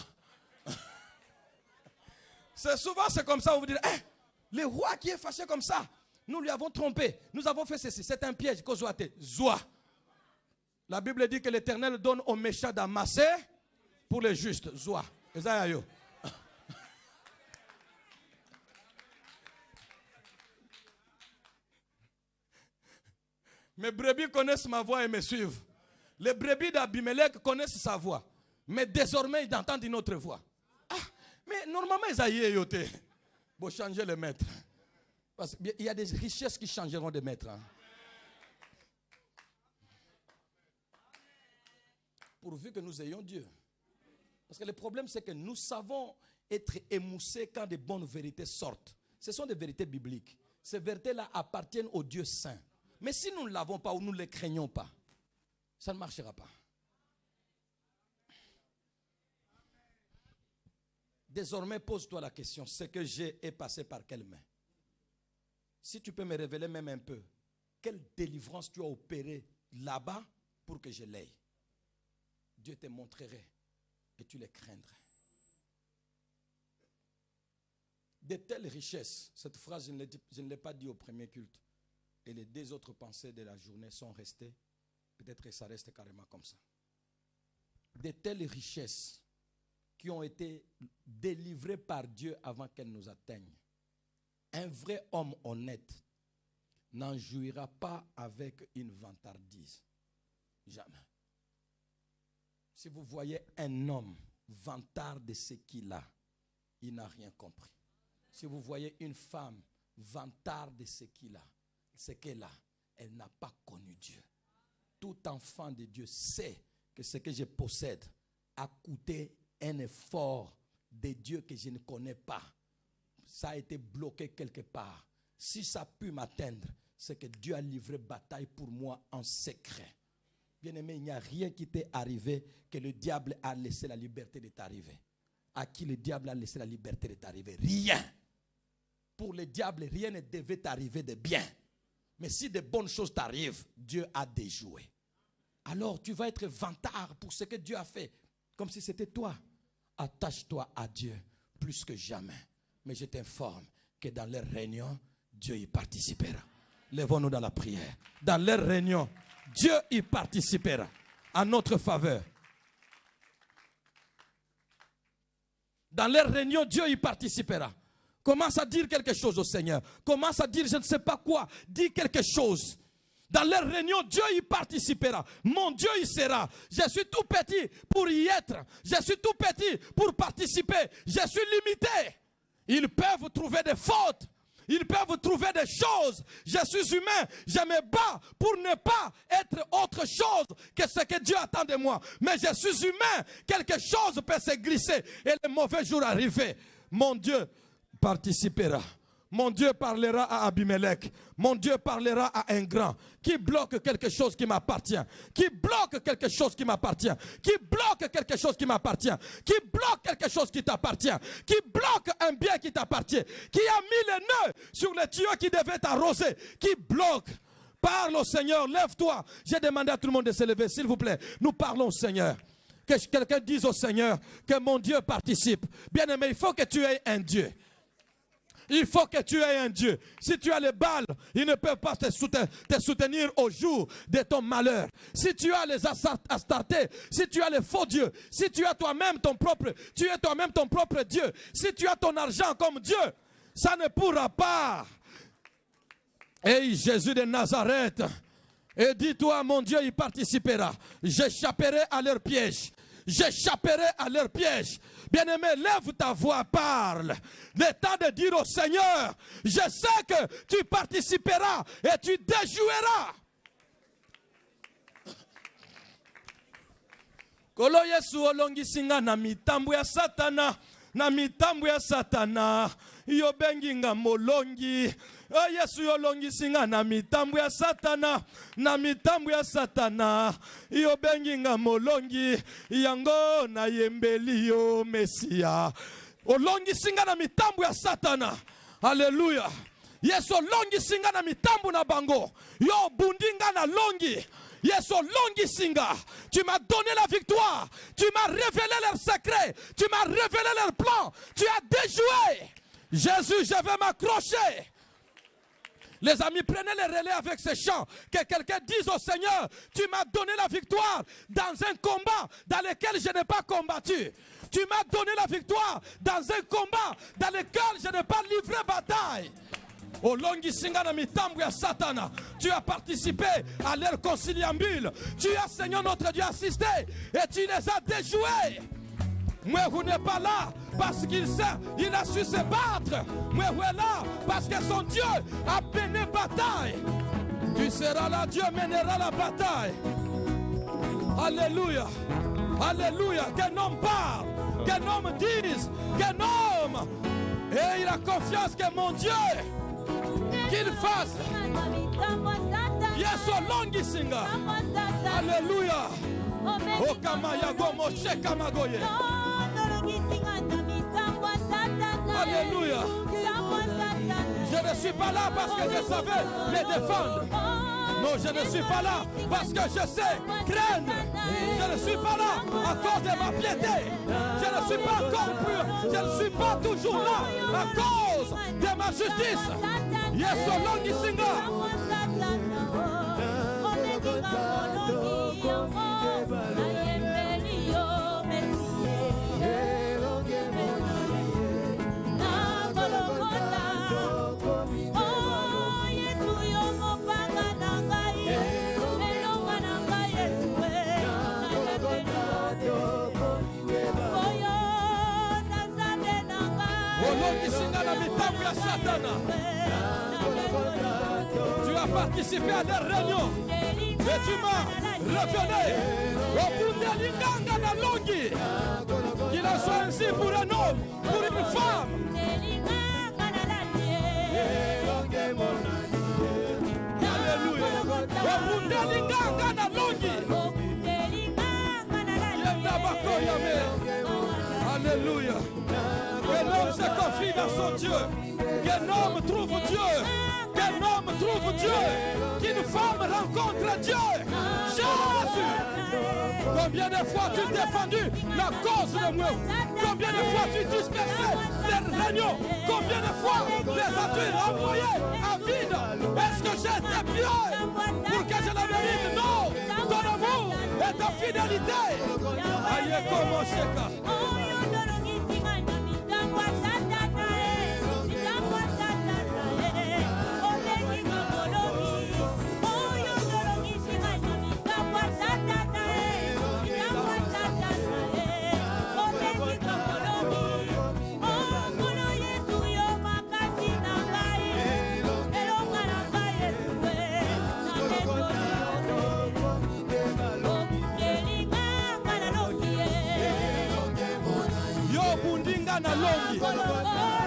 Speaker 1: C'est souvent comme ça, vous dites, le roi qui est fâché comme ça. Nous lui avons trompé. Nous avons fait ceci. C'est un piège. Zoa. La Bible dit que l'Éternel donne aux méchants d'amasser pour les justes. Zoa. Mes brebis connaissent ma voix et me suivent. Les brebis d'Abimelech connaissent sa voix. Mais désormais, ils entendent une autre voix. Ah, mais normalement, ils aillent yoté. Pour changer le maître. Parce qu'il y a des richesses qui changeront de maître. Hein. pourvu que nous ayons Dieu. Parce que le problème, c'est que nous savons être émoussés quand des bonnes vérités sortent. Ce sont des vérités bibliques. Ces vérités-là appartiennent au Dieu saint. Mais si nous ne l'avons pas ou nous ne les craignons pas, ça ne marchera pas. Désormais, pose-toi la question, ce que j'ai est passé par quelle main? Si tu peux me révéler même un peu, quelle délivrance tu as opérée là-bas pour que je l'aie? Dieu te montrerait et tu les craindrais. De telles richesses, cette phrase, je ne l'ai pas dit au premier culte, et les 2 autres pensées de la journée sont restées, peut-être que ça reste carrément comme ça. De telles richesses qui ont été délivrées par Dieu avant qu'elles nous atteignent. Un vrai homme honnête n'en jouira pas avec une vantardise. Jamais. Si vous voyez un homme vantard de ce qu'il a, il n'a rien compris. Si vous voyez une femme vantard de ce qu'elle a, elle n'a pas connu Dieu. Tout enfant de Dieu sait que ce que je possède a coûté un effort de Dieu que je ne connais pas. Ça a été bloqué quelque part. Si ça a pu m'atteindre, c'est que Dieu a livré bataille pour moi en secret. Bien-aimé, il n'y a rien qui t'est arrivé que le diable a laissé la liberté de t'arriver. À qui le diable a laissé la liberté de t'arriver? Rien. Pour le diable, rien ne devait t'arriver de bien. Mais si de bonnes choses t'arrivent, Dieu a déjoué. Alors tu vas être vantard pour ce que Dieu a fait. Comme si c'était toi. Attache-toi à Dieu plus que jamais. Mais je t'informe que dans leur réunion, Dieu y participera. Lèvons-nous dans la prière. Dans leur réunion, Dieu y participera à notre faveur. Dans leur réunion, Dieu y participera. Commence à dire quelque chose au Seigneur. Commence à dire je ne sais pas quoi. Dis quelque chose. Dans leur réunion, Dieu y participera. Mon Dieu y sera. Je suis tout petit pour y être. Je suis tout petit pour participer. Je suis limité. Ils peuvent trouver des fautes. Ils peuvent trouver des choses. Je suis humain. Je me bats pour ne pas être autre chose que ce que Dieu attend de moi. Mais je suis humain. Quelque chose peut se glisser et le mauvais jour arriver. Mon Dieu participera. Mon Dieu parlera à Abimelech. Mon Dieu parlera à un grand qui bloque quelque chose qui m'appartient. Qui bloque quelque chose qui m'appartient. Qui bloque quelque chose qui m'appartient. Qui bloque quelque chose qui t'appartient. Qui bloque un bien qui t'appartient. Qui a mis les nœuds sur le tuyau qui devait t'arroser. Qui bloque. Parle au Seigneur. Lève-toi. J'ai demandé à tout le monde de se lever. S'il vous plaît. Nous parlons au Seigneur. Que quelqu'un dise au Seigneur que mon Dieu participe. Bien aimé, il faut que tu aies un Dieu. Il faut que tu aies un Dieu. Si tu as les balles, ils ne peuvent pas te soutenir au jour de ton malheur. Si tu as les Astartés, si tu as les faux dieux, si tu as toi-même tu es toi-même ton propre Dieu. Si tu as ton argent comme Dieu, ça ne pourra pas. Et Jésus de Nazareth, et dis-toi, mon Dieu y participera. J'échapperai à leur piège. J'échapperai à leur piège. Bien-aimé, lève ta voix, parle. Le temps de dire au Seigneur, je sais que tu participeras et tu déjoueras. Kolo Yesu olongisinga na mitambo ya Satana. Na mitambo ya Satana. Yo benginga molongi. Oh Yesu yolongisinga na mitambo ya Satana. Na mitambo ya Satana. Yo benginga molongi. Yango na yembeli yo Mesia. Olongisinga na mitambo ya Satana. Hallelujah. Yesu olongisinga na mitambo na bango. Yo bundinga na longi. Yesu longi singa, tu m'as donné la victoire, tu m'as révélé leurs secrets, tu m'as révélé leurs plans, tu as déjoué. Jésus, je vais m'accrocher. Les amis, prenez les relais avec ces chants. Que quelqu'un dise au Seigneur, tu m'as donné la victoire dans un combat dans lequel je n'ai pas combattu. Tu m'as donné la victoire dans un combat dans lequel je n'ai pas livré bataille. Au longi singana mitambo ya Satana, tu as participé à leur conciliambule. Tu as, Seigneur notre Dieu, assisté et tu les as déjoués. Mouehou n'est pas là parce qu'il sait, il a su se battre. Mouehou est là parce que son Dieu a mené bataille. Tu seras là, Dieu mènera la bataille. Alléluia. Alléluia. Qu'un homme parle, qu'un homme dise, qu'un homme. Et il a confiance que mon Dieu, qu'il fasse. Yeso longi singa. Alléluia. Okamaya gomo shekamagoye. Alléluia. Je ne suis pas là parce que je savais les défendre. Non, je ne suis pas là parce que je sais craindre. Je ne suis pas là à cause de ma piété. Je ne suis pas encore pur. Je ne suis pas toujours là à cause de ma justice. Yeso longi singa. Tu as participé à des réunions et tu m'as révélé au bout de l'inganga na longi qu'il en soit ainsi pour un homme, pour une femme. Alléluia. Au bout de l'inganga na longi. Alléluia. Que l'homme se confie dans son Dieu. Qu'un homme trouve Dieu. Qu'un homme trouve Dieu. Qu'une femme rencontre Dieu. Jésus. Combien de fois tu as défendu la cause de moi? Combien de fois tu dispersais les réunions? Combien de fois les as-tu envoyés à vide? Est-ce que j'étais bien pour que je la mérite? Non. Ton amour et ta fidélité. Aïe, comment c'est.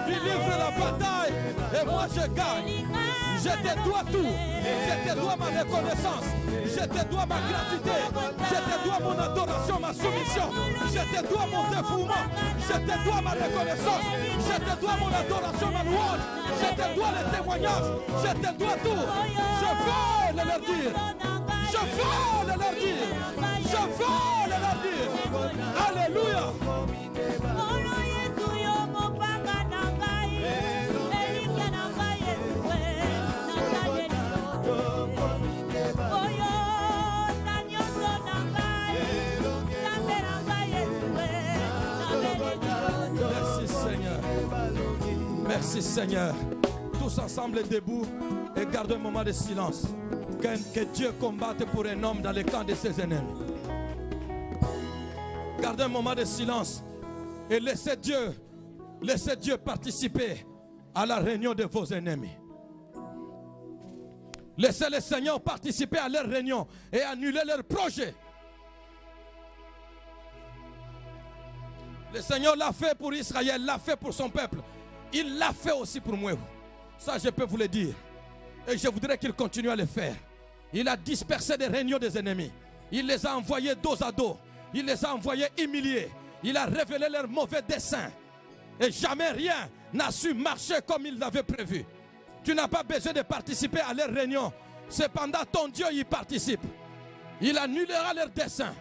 Speaker 1: Tu livres la bataille et moi je gagne. Je te dois tout. Je te dois ma reconnaissance. Je te dois ma gratitude. Je te dois mon adoration, ma soumission. Je te dois mon dévouement. Je te dois ma reconnaissance. Je te dois mon adoration, ma louange. Je te dois les témoignages. Je te dois tout. Je veux le leur dire. Je veux le leur dire. Je veux le leur dire. Alléluia. Merci Seigneur. Tous ensemble debout et gardons un moment de silence. Que Dieu combatte pour un homme dans le camp de ses ennemis. Gardez un moment de silence et laissez Dieu participer à la réunion de vos ennemis. Laissez le Seigneur participer à leur réunion et annuler leurs projets. Le Seigneur l'a fait pour Israël, l'a fait pour son peuple. Il l'a fait aussi pour moi. Ça, je peux vous le dire. Et je voudrais qu'il continue à le faire. Il a dispersé des réunions des ennemis. Il les a envoyés dos à dos. Il les a envoyés humiliés. Il a révélé leurs mauvais desseins. Et jamais rien n'a su marcher comme il l'avait prévu. Tu n'as pas besoin de participer à leurs réunions. Cependant, ton Dieu y participe. Il annulera leurs desseins.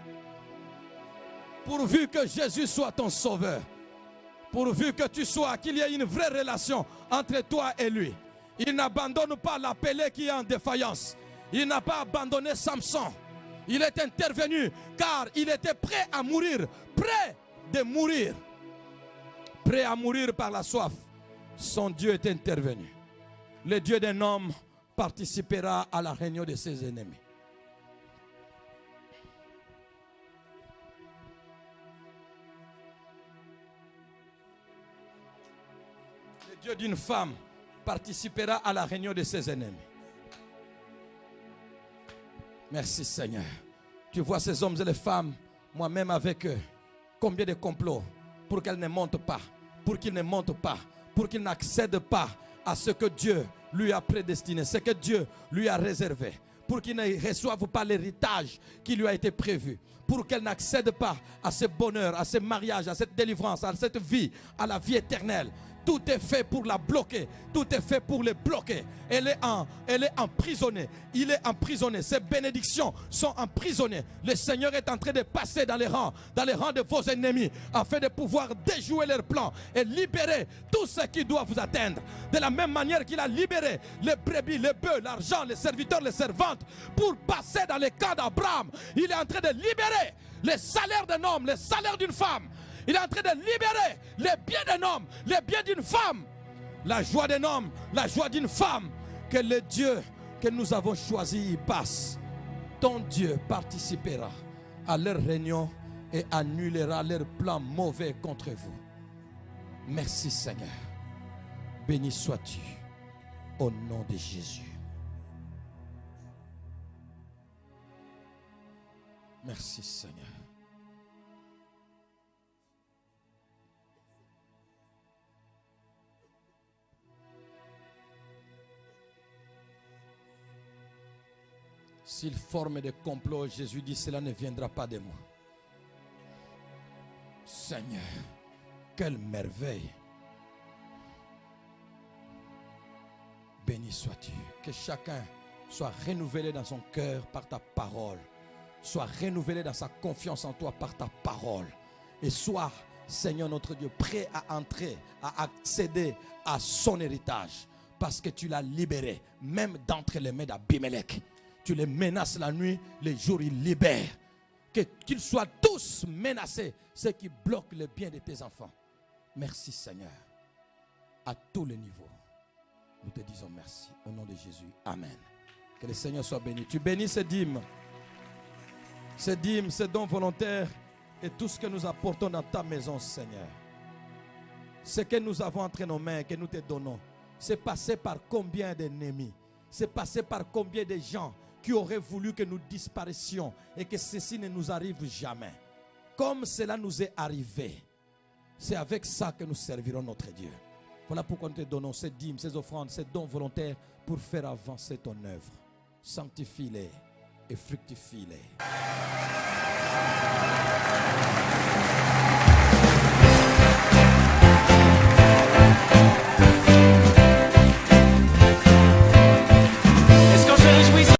Speaker 1: Pourvu que Jésus soit ton sauveur. Pourvu que tu sois, qu'il y ait une vraie relation entre toi et lui. Il n'abandonne pas l'appelé qui est en défaillance. Il n'a pas abandonné Samson. Il est intervenu car il était prêt à mourir. Prêt de mourir. Prêt à mourir par la soif. Son Dieu est intervenu. Le Dieu d'un homme participera à la réunion de ses ennemis. Le Dieu d'une femme participera à la réunion de ses ennemis. Merci Seigneur. Tu vois ces hommes et les femmes moi-même avec eux. Combien de complots pour qu'elle ne monte pas, pour qu'il ne monte pas, pour qu'il n'accède pas à ce que Dieu lui a prédestiné, ce que Dieu lui a réservé, pour qu'il ne reçoive pas l'héritage qui lui a été prévu, pour qu'elle n'accède pas à ce bonheur, à ce mariage, à cette délivrance, à cette vie, à la vie éternelle. Tout est fait pour la bloquer. Tout est fait pour les bloquer. Elle est emprisonnée. Il est emprisonné. Ses bénédictions sont emprisonnées. Le Seigneur est en train de passer dans les rangs de vos ennemis, afin de pouvoir déjouer leurs plans et libérer tout ce qui doit vous atteindre. De la même manière qu'il a libéré les brebis, les bœufs, l'argent, les serviteurs, les servantes, pour passer dans les camps d'Abraham. Il est en train de libérer les salaires d'un homme, les salaires d'une femme. Il est en train de libérer les biens d'un homme, les biens d'une femme. La joie d'un homme, la joie d'une femme. Que le Dieu que nous avons choisi y passe. Ton Dieu participera à leur réunion et annulera leurs plans mauvais contre vous. Merci Seigneur. Béni sois-tu au nom de Jésus. Merci Seigneur. S'il forme des complots, Jésus dit, cela ne viendra pas de moi. Seigneur, quelle merveille. Béni sois-tu. Que chacun soit renouvelé dans son cœur par ta parole. Soit renouvelé dans sa confiance en toi par ta parole. Et soit, Seigneur notre Dieu, prêt à entrer, à accéder à son héritage. Parce que tu l'as libéré, même d'entre les mains d'Abimelech. Tu les menaces la nuit, les jours ils libèrent. Qu'ils soient tous menacés, ceux qui bloquent le bien de tes enfants. Merci Seigneur. À tous les niveaux, nous te disons merci. Au nom de Jésus, amen. Que le Seigneur soit béni. Tu bénis ces dîmes, ces dons volontaires et tout ce que nous apportons dans ta maison, Seigneur. Ce que nous avons entre nos mains, que nous te donnons, c'est passé par combien d'ennemis? C'est passé par combien de gens qui auraient voulu que nous disparaissions et que ceci ne nous arrive jamais. Comme cela nous est arrivé, c'est avec ça que nous servirons notre Dieu. Voilà pourquoi nous te donnons ces dîmes, ces offrandes, ces dons volontaires pour faire avancer ton œuvre. Sanctifie-les et fructifie-les.